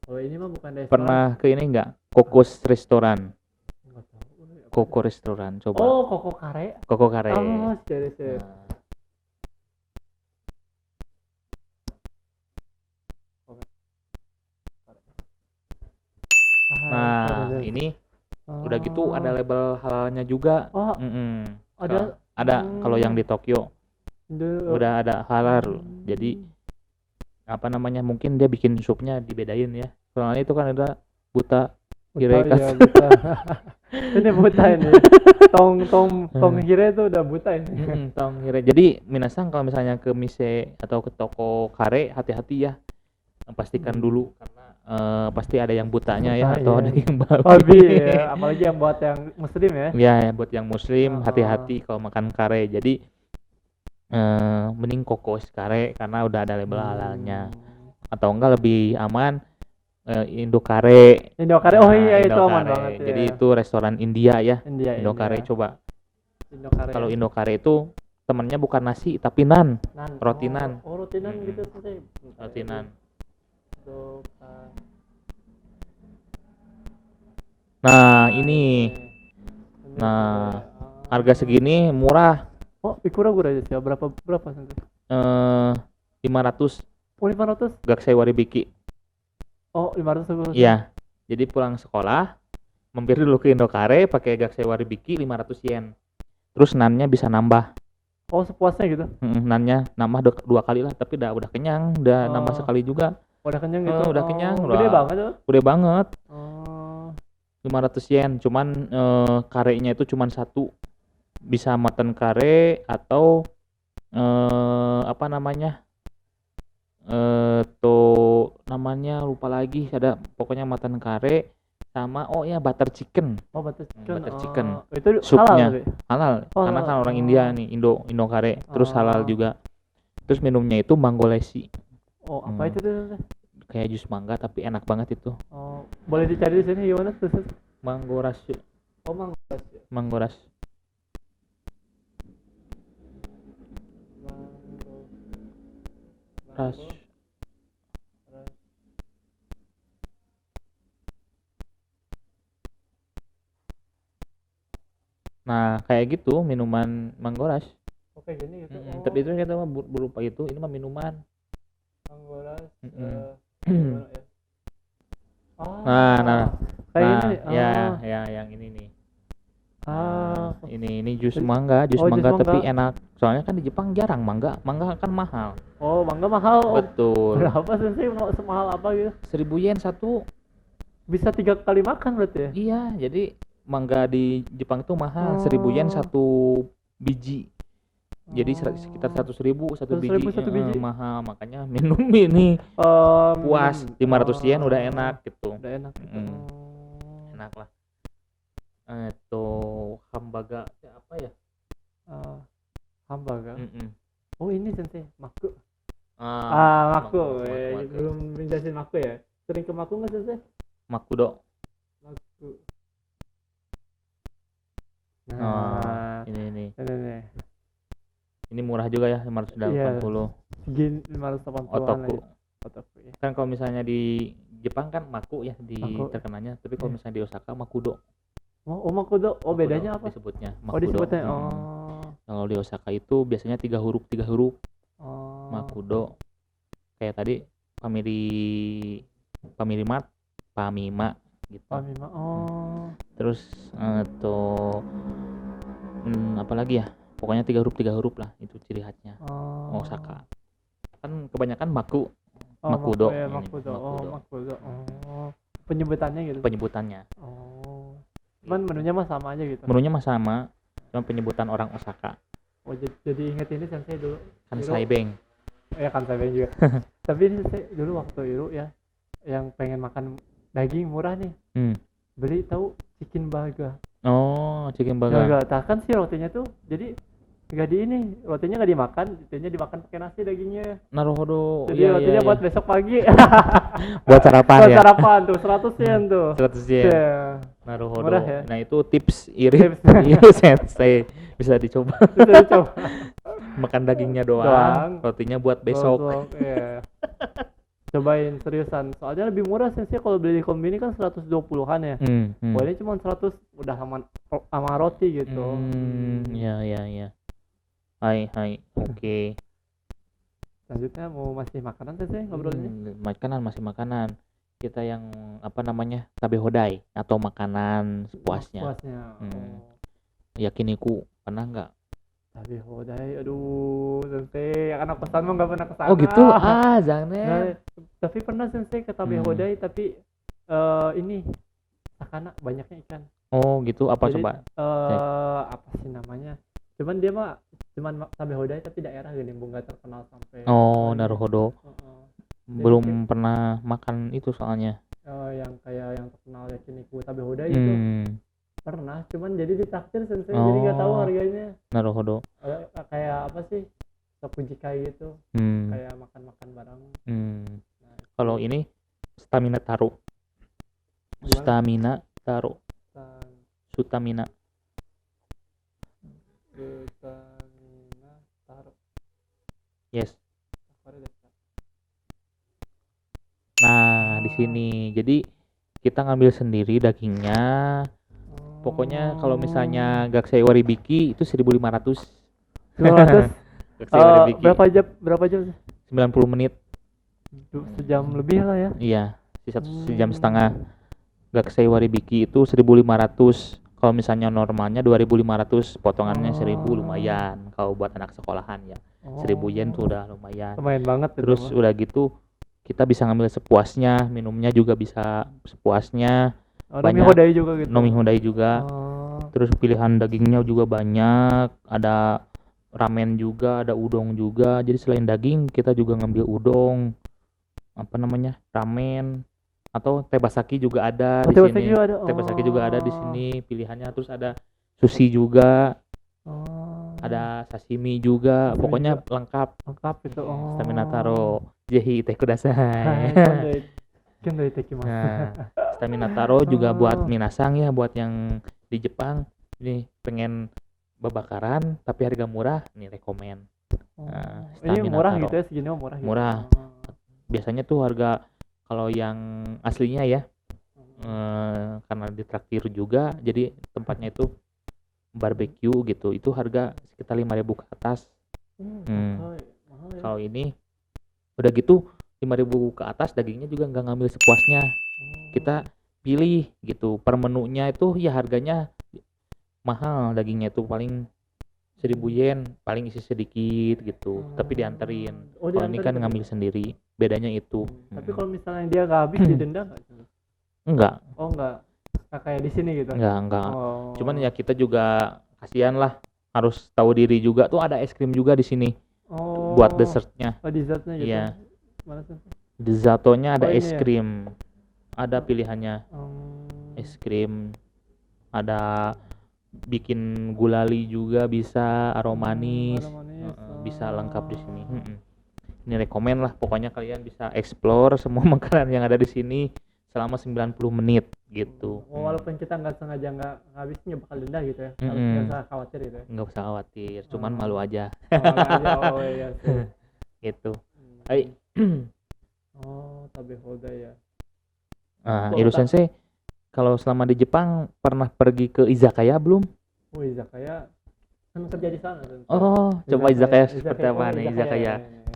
Speaker 2: Kalau ini mah bukan restoran. Pernah ke ini enggak? Kokos Restoran. Koko Restoran, coba. Oh, Koko Kare. Oh, serius. Nah, ini
Speaker 1: Udah gitu ada label halalnya juga.
Speaker 2: Oh, ada.
Speaker 1: Kalau yang di Tokyo udah ada halal.
Speaker 2: Hmm.
Speaker 1: Jadi apa namanya, mungkin dia bikin supnya dibedain ya. Soalnya itu kan ada buta hire
Speaker 2: Iya, buta. Ini buta ini. Tong hire itu udah buta ini.
Speaker 1: Tong hire. Jadi minasang kalau misalnya ke mise atau ke toko kare, hati-hati ya. Pastikan dulu karena pasti ada yang butanya ya, atau ada yang
Speaker 2: babi ya. Apalagi yang buat yang muslim ya.
Speaker 1: Ya, buat yang muslim hati-hati kalau makan kare. Jadi mending kokos kare karena udah ada label halalnya. Atau enggak lebih aman Indokare.
Speaker 2: Oh iya, itu aman banget ya.
Speaker 1: Jadi itu restoran India ya. Indokare
Speaker 2: India.
Speaker 1: coba. Kalau
Speaker 2: ya.
Speaker 1: Indokare itu temennya bukan nasi tapi nan. Roti nan.
Speaker 2: Roti nan gitu sih.
Speaker 1: Roti nan. Nah, ini. Nah, harga segini murah.
Speaker 2: Oh, ikura-kura aja sih. Berapa sih?
Speaker 1: 500.
Speaker 2: Oh, 500.
Speaker 1: Gaksai waribiki.
Speaker 2: Oh, 500.
Speaker 1: Iya. Jadi pulang sekolah, mampir dulu ke Indokare pakai gaksai waribiki 500 yen. Terus nannya bisa nambah.
Speaker 2: Oh, sepuasnya gitu.
Speaker 1: Nannya nambah 2 kali lah, tapi udah kenyang, udah nambah sekali juga.
Speaker 2: Udah kenyang gitu.
Speaker 1: Udah kenyang.
Speaker 2: Gede banget tuh.
Speaker 1: Gede banget. 500 yen, cuman karenya itu cuman satu. Bisa mutton kare atau apa namanya? Namanya lupa lagi, ada pokoknya mutton kare sama butter chicken.
Speaker 2: Butter
Speaker 1: chicken.
Speaker 2: Itu
Speaker 1: supnya halal, karena
Speaker 2: halal.
Speaker 1: kan orang India nih, Indo kare. Terus halal juga. Terus minumnya itu mango lassi.
Speaker 2: Oh, apa itu tuh?
Speaker 1: Kayak jus mangga tapi enak banget itu.
Speaker 2: Oh, boleh dicari di sini gimana tuh?
Speaker 1: Mango ras.
Speaker 2: Oh, mango ras.
Speaker 1: Mango ras. Nah, kayak gitu minuman manggoras.
Speaker 2: Oke, gini gitu.
Speaker 1: Tapi itu kita mah berupa itu, ini mah minuman.
Speaker 2: Manggoras.
Speaker 1: Nah,
Speaker 2: kayak ini.
Speaker 1: Ya, yang ini nih. Ini jus mangga, tapi enak. Soalnya kan di Jepang jarang mangga kan mahal.
Speaker 2: Oh, mangga mahal.
Speaker 1: Betul.
Speaker 2: Berapa sih semahal apa gitu?
Speaker 1: 1.000 yen satu.
Speaker 2: Bisa 3 kali makan berarti ya?
Speaker 1: Iya, jadi mangga di Jepang itu mahal, 1.000 yen satu biji. Jadi sekitar 100.000 satu biji. Mahal, makanya minum ini puas 500 yen udah enak gitu.
Speaker 2: Udah enak.
Speaker 1: Enak lah. Itu hambaga apa ya?
Speaker 2: Hambaga. Oh, ini sensei maku.
Speaker 1: Maku.
Speaker 2: Belum menjelasin maku ya. Sering ke maku nggak sensei?
Speaker 1: Makudo.
Speaker 2: Maku.
Speaker 1: Ini. Ini murah juga ya, 580.
Speaker 2: Segini 580.
Speaker 1: Otoku. Ya. Kan kalau misalnya di Jepang kan maku ya terkenalnya, tapi kalau misalnya di Osaka makudo.
Speaker 2: Oh, makudo. Oh, bedanya apa?
Speaker 1: Disebutnya
Speaker 2: makudo.
Speaker 1: Kalau di Osaka itu biasanya 3 huruf. Makudo. Kayak tadi Family Mart, Famima gitu.
Speaker 2: Famima.
Speaker 1: Terus apa lagi ya? Pokoknya 3 huruf lah, itu ciri khasnya. Osaka. Kan kebanyakan makudo.
Speaker 2: Makudo. Penyebutannya gitu.
Speaker 1: Penyebutannya.
Speaker 2: Cuman menunya mah sama aja gitu.
Speaker 1: Menunya mah sama, cuma penyebutan orang Osaka.
Speaker 2: Oh, jadi inget ini sensei dulu.
Speaker 1: Kansai Beng.
Speaker 2: Ya, Kansai Beng juga. Tapi ini sensei dulu waktu itu ya, yang pengen makan daging murah nih. Beli tahu chicken baga.
Speaker 1: Oh, chicken baga.
Speaker 2: Kan sih rotinya tuh jadi nggak rotinya nggak dimakan, rotinya dimakan pakai nasi dagingnya.
Speaker 1: Naruhodo.
Speaker 2: Jadi rotinya buat besok pagi.
Speaker 1: Buat sarapan ya.
Speaker 2: Buat sarapan tuh 100 yen tuh.
Speaker 1: 100 yen. Naruhodo.
Speaker 2: Murah ya?
Speaker 1: Nah, itu tips irit sensei. Bisa dicoba. Makan dagingnya doang, rotinya buat besok.
Speaker 2: Iya. Cobain seriusan. Soalnya lebih murah sensei kalau beli di kombini kan 120-an ya. Kalau ini cuma 100 udah sama roti gitu.
Speaker 1: Iya. Hai. Oke.
Speaker 2: Selanjutnya mau masih makanan sensei ngobrolnya?
Speaker 1: Masih makanan. kita yang apa namanya tabe hodai atau makanan sepuasnya. Yakiniku pernah nggak?
Speaker 2: Tabe hodai, aduh sensei, anak kosan mah nggak pernah kesana.
Speaker 1: Oh gitu, jangan.
Speaker 2: Tapi pernah sensei ke tabe hodai, tapi ini sakana banyaknya ikan.
Speaker 1: Oh gitu, apa
Speaker 2: jadi,
Speaker 1: coba?
Speaker 2: Apa sih namanya? Cuman dia mah cuman tabe hodai tapi daerah Genimbung nggak terkenal sampai.
Speaker 1: Naruhodo. Belum pernah makan itu soalnya.
Speaker 2: Yang kayak yang terkenal yakiniku tabe hodai itu pernah, cuman jadi ditakdir sensei, jadi nggak tahu harganya.
Speaker 1: Naruhodo.
Speaker 2: Kayak apa sih, sokujikai gitu, kayak makan bareng.
Speaker 1: Kalau ini stamina taro. Sutamina taro. Yes. Nah, di sini. Jadi kita ngambil sendiri dagingnya. Pokoknya kalau misalnya gaksai waribiki itu 1.500.
Speaker 2: 200. Berapa jam?
Speaker 1: 90 menit.
Speaker 2: Sejam lebih lah ya.
Speaker 1: Iya, sejam setengah. Gaksai waribiki itu 1.500. Kalau misalnya normalnya 2.500, potongannya 1.000 lumayan. Kalau buat anak sekolahan ya. 1.000 yen tuh udah lumayan.
Speaker 2: Lumayan banget.
Speaker 1: Terus udah gitu kita bisa ngambil sepuasnya, minumnya juga bisa sepuasnya.
Speaker 2: Nomi hodai juga gitu.
Speaker 1: Nomi hodai juga. Terus pilihan dagingnya juga banyak, ada ramen juga, ada udon juga. Jadi selain daging kita juga ngambil udon, ramen, atau tebasaki juga ada di sini. Tebasaki juga ada di sini pilihannya. Terus ada sushi juga. Ada sashimi juga, pokoknya lengkap
Speaker 2: itu.
Speaker 1: Stamina taro zehi ite kudasai. Nah, stamina taro juga buat minasang ya, buat yang di Jepang nih pengen babakaran tapi harga murah, nih rekomen.
Speaker 2: Ini murah taro. Gitu ya, segini murah.
Speaker 1: Murah. Biasanya tuh harga kalau yang aslinya ya, karena ditraktir juga, jadi tempatnya itu barbecue gitu, itu harga sekitar 5.000 ke atas. Kalau ini udah gitu 5.000 ke atas, dagingnya juga nggak ngambil sepuasnya. Kita pilih gitu. Per menunya itu ya harganya mahal, dagingnya itu paling 1.000 yen, paling isi sedikit gitu, tapi dianterin. Kalau ini kan ngambil sendiri, bedanya itu.
Speaker 2: Tapi kalau misalnya dia nggak habis didenda nggak?
Speaker 1: Enggak.
Speaker 2: Oh enggak. Kayak di sini gitu.
Speaker 1: Enggak. Cuman ya kita juga kasihan lah, harus tahu diri juga. Tuh ada es krim juga di sini. Buat dessertnya.
Speaker 2: Dessertnya gitu.
Speaker 1: Iya.
Speaker 2: Mana tuh?
Speaker 1: Dessertnya ada es krim. Ada pilihannya. Es krim. Ada bikin gulali juga bisa, aromanis. Bisa lengkap di sini. Ini rekomen lah, pokoknya kalian bisa explore semua makanan yang ada di sini selama 90 menit gitu.
Speaker 2: Walaupun kita nggak sengaja nggak habisnya bakal denda gitu ya. Nggak usah khawatir gitu ya.
Speaker 1: Nggak usah khawatir, cuman malu aja.
Speaker 2: Iya sih.
Speaker 1: Gitu. Hai.
Speaker 2: Tabe hodai ya.
Speaker 1: Iru Sensei, kalau selama di Jepang pernah pergi ke izakaya belum?
Speaker 2: Izakaya kan kerja di sana.
Speaker 1: Coba izakaya seperti apa nih?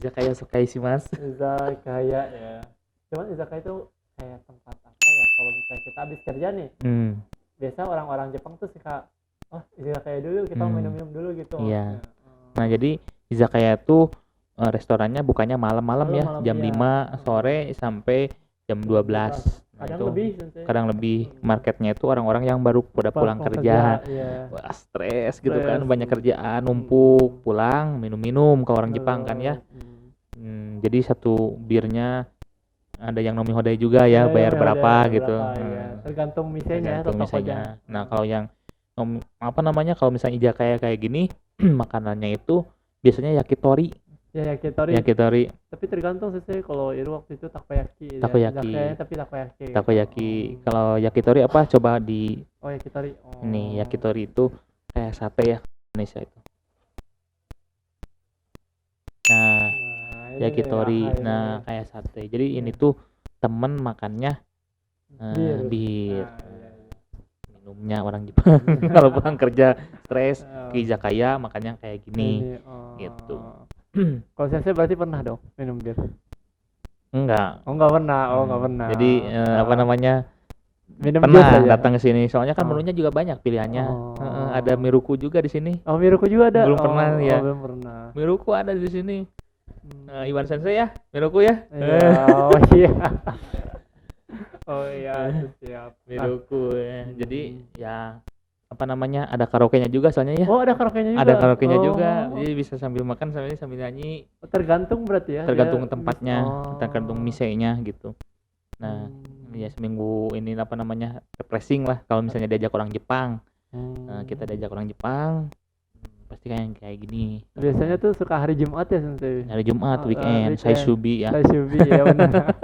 Speaker 1: Izakaya sukai sih mas.
Speaker 2: Izakaya ya. Cuman izakaya itu kayak tempat apa ya, kalau misalnya kita habis kerja nih, biasa orang-orang Jepang tuh suka izakaya dulu, kita minum-minum dulu gitu.
Speaker 1: Iya. Nah jadi izakaya tuh restorannya bukanya malam-malam ya, jam 5 sore sampai jam 12. Kadang lebih marketnya itu orang-orang yang baru pada pulang kerja. Wah, stres gitu kan, banyak kerjaan numpuk, pulang minum-minum ke orang Jepang kan ya. Jadi satu birnya ada yang nomi hodai juga ya, bayar berapa gitu.
Speaker 2: Tergantung misalnya atau tokonya.
Speaker 1: Nah, kalau yang kalau misalnya izakaya kayak gini, makanannya itu biasanya yakitori.
Speaker 2: Ya, yakitori. Tapi tergantung sih, kalau Iru waktu itu takoyaki.
Speaker 1: Takoyaki. Kalau yakitori apa? Coba di
Speaker 2: yakitori.
Speaker 1: Ini yakitori itu kayak sate ya, Indonesia itu. Nah, yakitori. Nah, kayak sate. Jadi ini tuh temen makannya bir. Minumnya orang Jepang. Kalau pulang kerja stres ke izakaya makannya kayak gini. Gitu.
Speaker 2: Kalau saya berarti pernah dong minum bir.
Speaker 1: Enggak.
Speaker 2: Oh nggak pernah, nggak pernah.
Speaker 1: Jadi apa namanya,
Speaker 2: minum
Speaker 1: pernah datang ke sini. Soalnya kan
Speaker 2: Oh.
Speaker 1: menunya juga banyak pilihannya.
Speaker 2: Oh.
Speaker 1: Ada miruku juga di sini.
Speaker 2: Oh miruku juga ada.
Speaker 1: Belum pernah ya.
Speaker 2: Belum pernah.
Speaker 1: Miruku ada di sini. Iwan Sensei ya, miruku ya.
Speaker 2: Iya, oh iya. Oh iya, siap.
Speaker 1: Miruku ya. Jadi ya apa namanya, ada karaoke-nya juga soalnya ya.
Speaker 2: Oh ada karaoke-nya juga.
Speaker 1: Ada karaoke-nya juga. Jadi bisa sambil makan sambil nyanyi.
Speaker 2: Tergantung berarti ya.
Speaker 1: Tergantung tempatnya, tergantung misenya gitu. Nah, ya seminggu ini apa namanya, refreshing lah kalau misalnya diajak orang Jepang. Kita diajak orang Jepang pasti kayak gini.
Speaker 2: Biasanya tuh suka hari Jumat ya Sensei.
Speaker 1: Hari Jumat, weekend, Saishubi ya.
Speaker 2: Saishubi ya benar.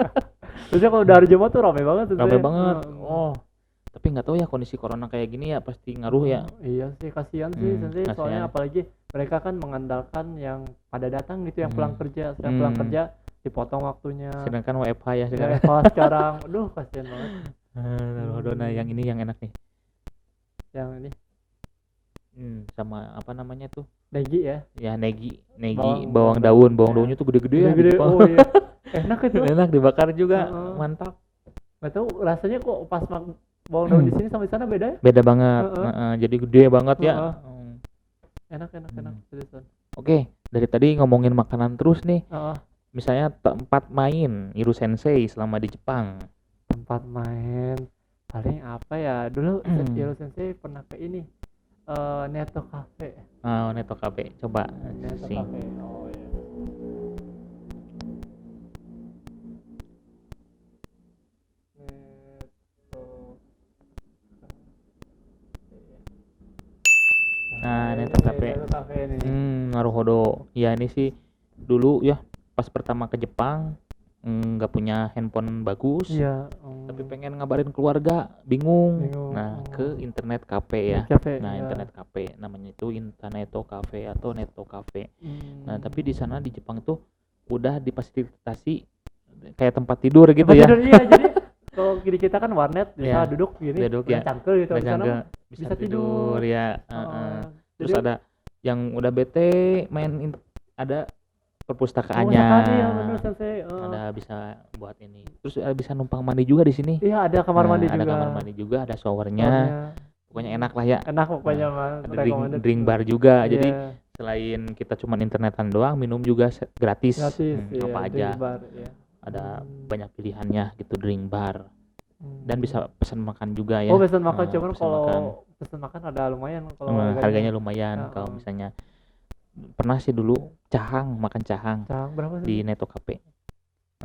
Speaker 2: Terusnya kalau udah hari Jumat tuh ramai banget Sensei.
Speaker 1: Ramai banget. Oh. Tapi nggak tahu ya kondisi corona kayak gini ya pasti ngaruh ya.
Speaker 2: Iya sih, kasihan sih Sensei, soalnya apalagi mereka kan mengandalkan yang pada datang gitu, yang pulang kerja, sedang pulang kerja dipotong waktunya.
Speaker 1: Sedangkan WFH ya sekarang.
Speaker 2: WFH sekarang. Aduh, kasihan banget.
Speaker 1: Nah, yang ini yang enak nih.
Speaker 2: Yang ini.
Speaker 1: Sama apa namanya tuh?
Speaker 2: Negi ya?
Speaker 1: Ya negi, bawang daunnya tuh gede-gede ya.
Speaker 2: Gede, oh iya. Enak itu.
Speaker 1: Enak dibakar juga, mantap.
Speaker 2: Nggak tahu rasanya kok pas bawang daun di sini sama di sana beda ya?
Speaker 1: Beda banget. Jadi gede banget ya.
Speaker 2: Enak.
Speaker 1: Oke, dari tadi ngomongin makanan terus nih. Misalnya tempat main Iru Sensei selama di Jepang.
Speaker 2: Tempat main paling apa ya? Dulu Iru Sensei pernah ke ini. Neto Cafe.
Speaker 1: Neto Cafe. Coba
Speaker 2: Neto Cafe. Oh iya.
Speaker 1: Neto Cafe. Naruhodo. Ya ini sih dulu ya pas pertama ke Jepang nggak punya handphone bagus.
Speaker 2: Iya.
Speaker 1: Tapi pengen ngabarin keluarga, bingung. Nah, ke internet cafe ya. Internet cafe namanya itu Interneto Cafe atau Neto Cafe. Nah, tapi di sana di Jepang tuh udah difasilitasi kayak tempat tidur gitu ya.
Speaker 2: Iya, jadi kalau di kita kan warnet bisa duduk gini, cangkel gitu,
Speaker 1: bisa tidur ya. Terus ada yang udah bete main ada perpustakaannya. Ada bisa buat ini. Terus bisa numpang mandi juga di sini.
Speaker 2: Iya, ada kamar mandi juga.
Speaker 1: Ada kamar mandi juga, ada showernya. Pokoknya enak lah ya.
Speaker 2: Enak pokoknya mah.
Speaker 1: Ada drink bar juga. Jadi selain kita cuma internetan doang, minum juga gratis. Apa aja.
Speaker 2: Bar,
Speaker 1: ada banyak pilihannya gitu, drink bar. Dan bisa pesan makan juga ya.
Speaker 2: Oh, pesan makan, cuman kalau pesan makan ada lumayan kalau
Speaker 1: harganya lumayan kalau misalnya. Pernah sih dulu makan cahang
Speaker 2: berapa
Speaker 1: di Neto Cafe.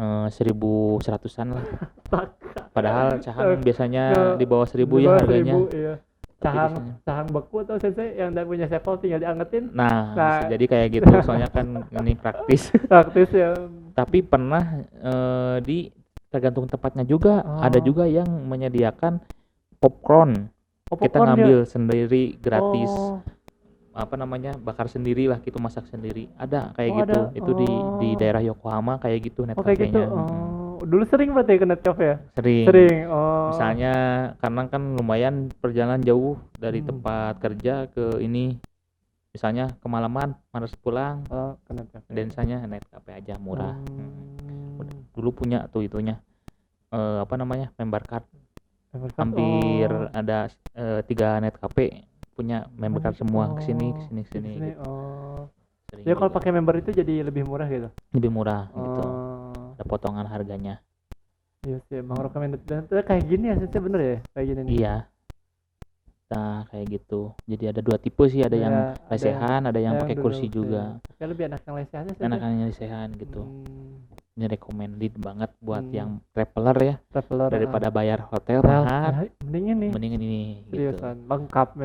Speaker 1: 1.100-an lah. Padahal cahang biasanya di bawah 1.000 ya harganya.
Speaker 2: Iya. Cahang beku atau Sensei yang udah punya sepol tinggal diangetin.
Speaker 1: Nah, jadi kayak gitu soalnya kan ini praktis.
Speaker 2: Praktis ya.
Speaker 1: Tapi pernah tergantung tempatnya juga. Ada juga yang menyediakan popcorn. Kita ngambil sendiri gratis. Apa namanya, bakar sendiri lah gitu, masak sendiri. Ada kayak gitu. Ada. Itu di daerah Yokohama kayak gitu net cafe-nya.
Speaker 2: Gitu. Dulu sering berarti ke net cafe ya? Sering.
Speaker 1: Misalnya karena kan lumayan perjalanan jauh dari tempat kerja ke ini. Misalnya kemalaman harus pulang. Densanya net cafe aja murah. Dulu punya tuh itunya. Apa namanya? Member card. Hampir ada 3 net cafe punya member card semua kesini gitu.
Speaker 2: Ya kalau pakai member itu jadi lebih murah gitu.
Speaker 1: Lebih murah gitu. Ada potongan harganya.
Speaker 2: Iya sih, emang recommended banget. Kayak gini ya, Sensei, bener ya? Kayak gini nih.
Speaker 1: Iya. Nah, kayak gitu. Jadi ada 2 tipe sih, ada yang lesehan, ada yang pakai kursi juga.
Speaker 2: Kayak lebih enak yang lesehan sih.
Speaker 1: Enak yang lesehan gitu. Ini recommended banget buat yang traveler ya. Daripada bayar hotel mahal. Mending ini
Speaker 2: seriusan, gitu. Lengkap.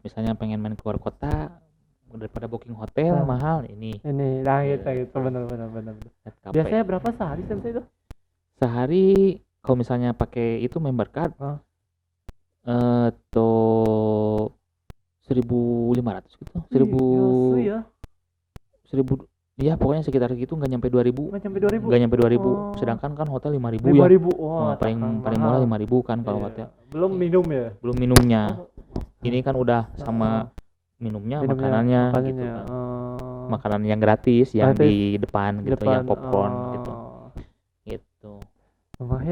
Speaker 1: Misalnya pengen main keluar kota, daripada booking hotel mahal ini.
Speaker 2: Nah gitu, benar. Biasanya berapa sehari Sensei itu?
Speaker 1: Sehari kalau misalnya pakai itu member card, tuh 1.500 gitu. 1.000 ya pokoknya sekitar gitu, nggak nyampe 2.000. Nggak nyampe 2.000. Sedangkan kan hotel 5.000 ya.
Speaker 2: 5.000.
Speaker 1: Paling murah 5.000 kan kalau hotel.
Speaker 2: Belum minum ya?
Speaker 1: Belum minumnya. Ini kan udah sama minumnya makanannya gitu kan. Makanan yang gratis yang di depan gitu, yang popcorn gitu.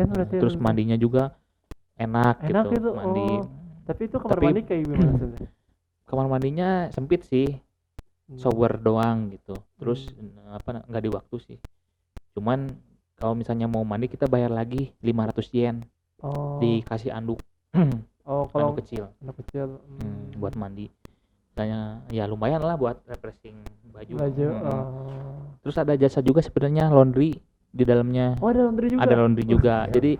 Speaker 2: lumayan berarti.
Speaker 1: Terus mandinya juga enak gitu.
Speaker 2: gitu.
Speaker 1: Mandi.
Speaker 2: Tapi itu kamar mandi kayak gimana sebenarnya?
Speaker 1: Kamar mandinya sempit sih. Shower doang gitu. Terus nggak di waktu sih. Cuman kalau misalnya mau mandi kita bayar lagi 500 yen. Dikasih anduk.
Speaker 2: Kalau
Speaker 1: anduk kecil.
Speaker 2: Anduk kecil.
Speaker 1: Buat mandi. Tanya ya lumayan lah buat refreshing baju. Terus ada jasa juga sebenarnya laundry di dalamnya.
Speaker 2: Ada laundry juga.
Speaker 1: Ada laundry juga. Jadi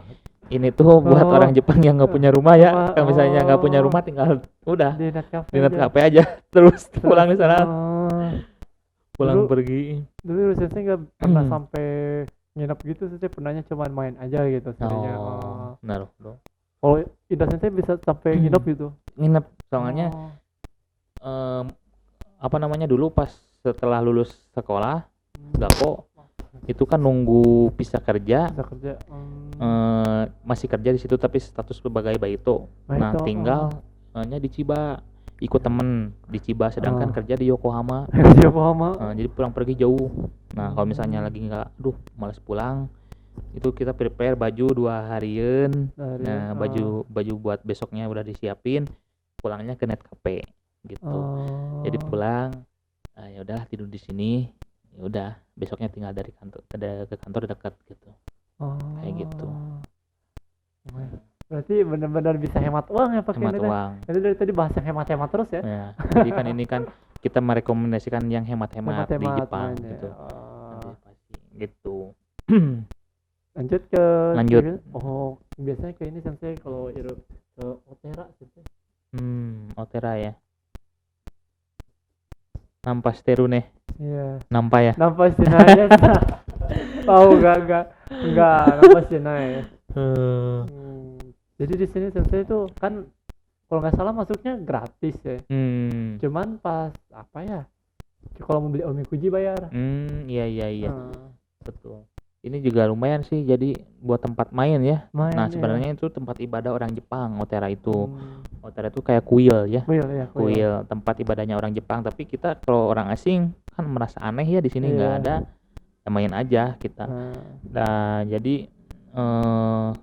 Speaker 1: ini tuh buat orang Jepang yang nggak punya rumah ya. Kalau misalnya nggak punya rumah tinggal udah di net cafe aja. Terus pulang di sana. Pulang pergi.
Speaker 2: Dulu saya nggak pernah sampai nginep gitu, saya pernahnya cuma main aja gitu sebenarnya.
Speaker 1: Benar.
Speaker 2: Kalau Indah Sensei bisa sampai nginep gitu.
Speaker 1: Nginep soalnya dulu pas setelah lulus sekolah Gakko itu kan nunggu bisa kerja. Masih kerja di situ tapi status sebagai baito. Nah, tinggal hanya di Chiba, ikut temen di Chiba sedangkan kerja di Yokohama. Jadi pulang pergi jauh. Nah, kalau misalnya lagi malas pulang, itu kita prepare baju 2 harian. Nah, baju buat besoknya udah disiapin, pulangnya ke net cafe gitu. Jadi pulang, ya udah tidur di sini. Ya udah, besoknya tinggal dari kantor ke kantor dekat gitu. Kayak gitu.
Speaker 2: Berarti benar-benar bisa hemat uang ya pakai
Speaker 1: hemat uang.
Speaker 2: Jadi dari tadi bahas yang hemat-hemat terus ya.
Speaker 1: Jadi kan ini kan kita merekomendasikan yang hemat-hemat di Jepang gitu. Pasti gitu. Lanjut.
Speaker 2: Biasanya kayak ini Sensei kalau ke Otera Sensei.
Speaker 1: Otera ya. Nampas Terune.
Speaker 2: Iya.
Speaker 1: Nampak ya?
Speaker 2: Nampas Sinaya. Tahu enggak nampas Sinaya. Jadi di sini Sensei itu kan kalau nggak salah masuknya gratis ya. Cuman pas kalau mau beli omikuji bayar.
Speaker 1: Iya. Betul. Ini juga lumayan sih jadi buat tempat main ya. Sebenarnya itu tempat ibadah orang Jepang, Otera itu. Otera itu kayak kuil ya. Kuil tempat ibadahnya orang Jepang, tapi kita kalau orang asing kan merasa aneh ya di sini nggak ada. Ya main aja kita. Nah, jadi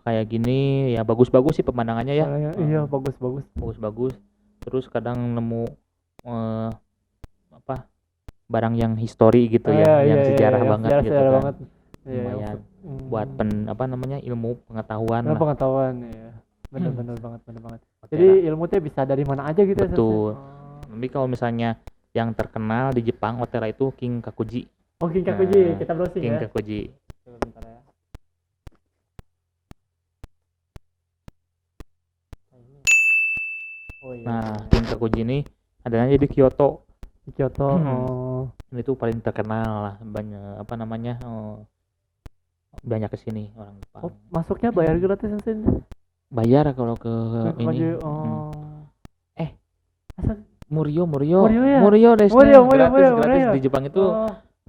Speaker 1: kayak gini ya bagus-bagus sih pemandangannya ya.
Speaker 2: Iya, bagus-bagus.
Speaker 1: Bagus-bagus. Terus kadang nemu barang yang histori gitu yang sejarah banget gitu kan. Lumayan buat ilmu pengetahuan lah.
Speaker 2: Pengetahuan ya. Benar banget. Jadi ilmu teh bisa dari mana aja gitu.
Speaker 1: Betul. Tapi kalau misalnya yang terkenal di Jepang Otera itu King Kakuji.
Speaker 2: King Kakuji, kita browsing
Speaker 1: King
Speaker 2: ya.
Speaker 1: Kakuji.
Speaker 2: Sebentar ya.
Speaker 1: Nah, King Kakuji ini adanya di Kyoto. Ini tuh paling terkenal lah, banyak banyak kesini orang Jepang.
Speaker 2: Masuknya bayar gratis Sensei?
Speaker 1: Bayar kalau ke ini. Murio gratis di Jepang itu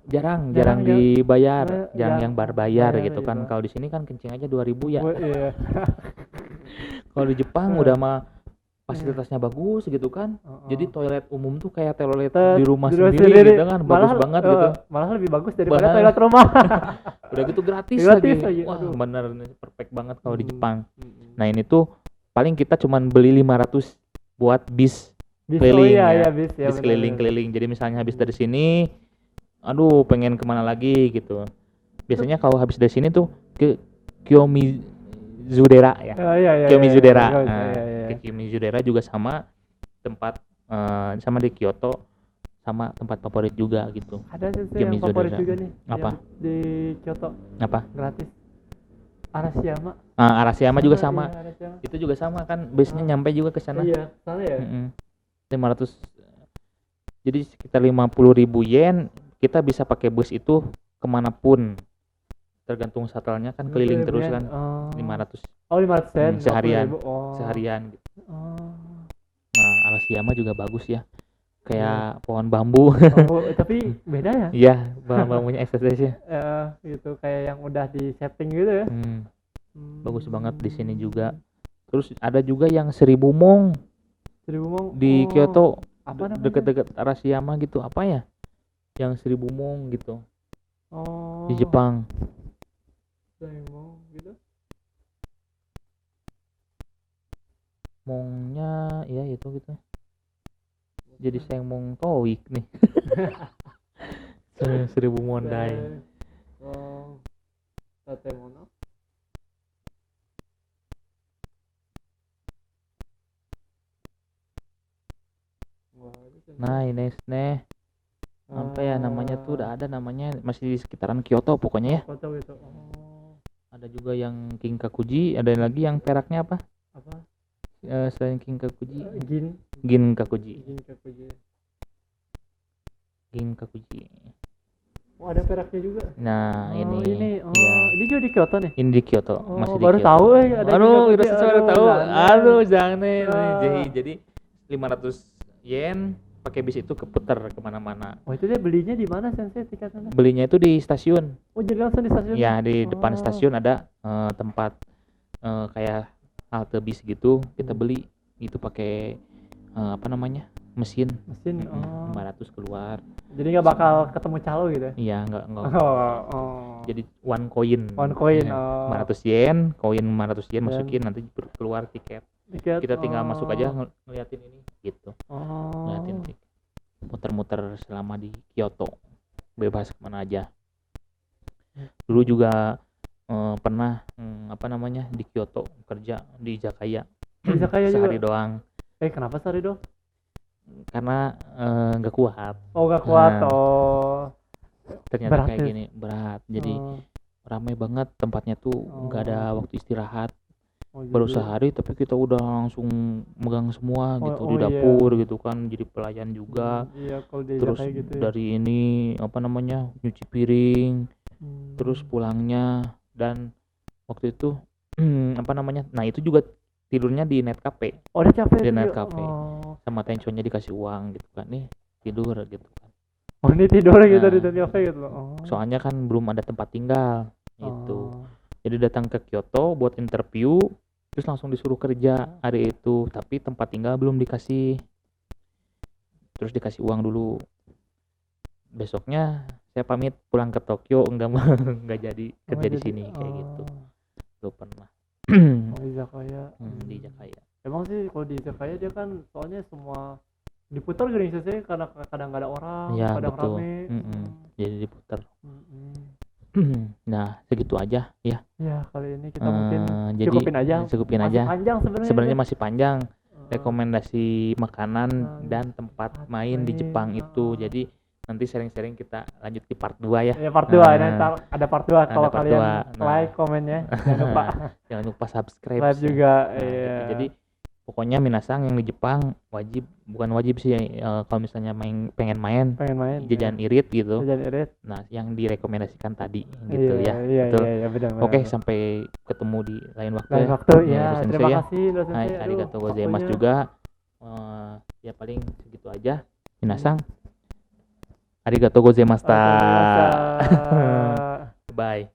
Speaker 1: jarang dibayar, jarang yang bayar gitu kan. Kalau di sini kan kencing aja 2.000 ya. Kalau di Jepang udah mah fasilitasnya bagus gitu kan. Jadi toilet umum tuh kayak toilet di rumah sendiri gitu kan, bagus banget gitu.
Speaker 2: Malah lebih bagus daripada toilet rumah.
Speaker 1: Udah gitu gratis lagi. Wah, bener perfect banget kalau di Jepang. Nah, ini tuh paling kita cuman beli 500 buat bis keliling bis keliling. Jadi misalnya habis dari sini, pengen kemana lagi gitu. Biasanya kalau habis dari sini tuh ke Kiyomizudera ya. Kiyomizudera. Kiyomizudera juga sama tempat sama di Kyoto, sama tempat favorit juga gitu.
Speaker 2: Ada sih yang favorit juga nih.
Speaker 1: Apa?
Speaker 2: Di Kyoto.
Speaker 1: Apa?
Speaker 2: Gratis. Arashiyama.
Speaker 1: Arashiyama juga sama. Arashiyama. Itu juga sama kan, bisnya nyampe juga ke sana.
Speaker 2: Iya, sana ya.
Speaker 1: 500. Jadi sekitar 50.000 yen kita bisa pakai bus itu kemanapun. Tergantung shuttle-nya kan keliling terus kan. 500.
Speaker 2: 500 sen
Speaker 1: seharian gitu. Nah, Arashiyama juga bagus ya. Kayak pohon bambu.
Speaker 2: Tapi beda ya?
Speaker 1: Iya, bambunya eksotisnya.
Speaker 2: Gitu kayak yang udah di setting gitu ya.
Speaker 1: Bagus banget di sini juga. Terus ada juga yang 1000 mong di Kyoto.
Speaker 2: Apa namanya?
Speaker 1: Deket-deket Arashiyama gitu. Apa ya? Yang 1000 mong gitu. Di Jepang.
Speaker 2: 1000 mong gitu.
Speaker 1: Mongnya ya itu gitu. Jadi Sengmong Toik nih. 1000 mondai.
Speaker 2: Tatemono.
Speaker 1: Nah ini nih apa ya namanya tuh udah ada namanya masih di sekitaran Kyoto pokoknya ya.
Speaker 2: Kyoto gitu.
Speaker 1: Ada juga yang Kinkakuji, ada lagi yang peraknya apa? Selain Kinkakuji? Ginkakuji.
Speaker 2: Oh ada peraknya juga.
Speaker 1: Nah ini
Speaker 2: ya.
Speaker 1: Ini
Speaker 2: juga di Kyoto nih.
Speaker 1: Ini di Kyoto, masih di
Speaker 2: baru
Speaker 1: Kyoto.
Speaker 2: tahu ada.
Speaker 1: Baru tahu. Jangan nih. Jadi 500 yen pakai bis itu keputar kemana-mana.
Speaker 2: Oh itu dia belinya di mana Sensei tiketnya?
Speaker 1: Belinya itu di stasiun.
Speaker 2: Oh jadi langsung di stasiun?
Speaker 1: Ya di depan stasiun ada tempat kayak halte bis gitu, kita beli itu pakai apa namanya mesin 500 keluar. Jadi
Speaker 2: nggak bakal ketemu calo gitu?
Speaker 1: Iya nggak. Jadi one coin. 500 yen, koin 500 yen masukin nanti keluar tiket. Kita tinggal masuk aja ngeliatin ini gitu. Ngeliatin muter-muter selama di Kyoto, bebas kemana aja. Dulu juga pernah apa namanya di Kyoto kerja di Izakaya. Sehari juga doang.
Speaker 2: Kenapa sehari doang?
Speaker 1: Karena nggak kuat.
Speaker 2: Nggak kuat.
Speaker 1: Ternyata berat kayak gini berat. Jadi ramai banget tempatnya tuh, nggak ada waktu istirahat. Baru sehari tapi kita udah langsung megang semua gitu di dapur gitu kan, jadi pelayan juga. Terus gitu dari ini apa namanya nyuci piring, terus pulangnya dan waktu itu apa namanya, nah itu juga tidurnya di net cafe. Di net cafe. Sama tensionnya dikasih uang gitu kan, nih tidur gitu kan.
Speaker 2: Ini tidur gitu di net cafe gitu.
Speaker 1: Soalnya kan belum ada tempat tinggal gitu. Jadi datang ke Kyoto buat interview, terus langsung disuruh kerja hari itu, tapi tempat tinggal belum dikasih. Terus dikasih uang dulu. Besoknya saya pamit pulang ke Tokyo, enggak jadi kerja di sini kayak gitu. Belum pernah.
Speaker 2: Di Izakaya.
Speaker 1: Di Izakaya.
Speaker 2: Emang sih kalau di Izakaya dia kan soalnya semua diputar gini sih karena kadang nggak ada orang,
Speaker 1: ya,
Speaker 2: kadang
Speaker 1: betul.
Speaker 2: rame.
Speaker 1: Jadi diputar. Nah segitu aja ya.
Speaker 2: Ya kali ini kita mungkin cukupin aja.
Speaker 1: Panjang sebenarnya masih panjang. Rekomendasi makanan dan tempat main di Jepang itu. Jadi nanti sharing-sharing kita lanjut di part 2 ya.
Speaker 2: Ya part 2 ada part 2 kalau kalian like komennya
Speaker 1: jangan lupa subscribe
Speaker 2: juga.
Speaker 1: Jadi pokoknya minasang yang di Jepang bukan wajib sih kalau misalnya pengen main jajan irit gitu. Nah yang direkomendasikan tadi gitu ya. Betul.
Speaker 2: Benar.
Speaker 1: Oke, sampai ketemu di lain waktu.
Speaker 2: Terima kasih
Speaker 1: Hai, arigatou gozaimasu juga. Ya paling segitu aja. Minasang arigatou gozaimashita. Bye.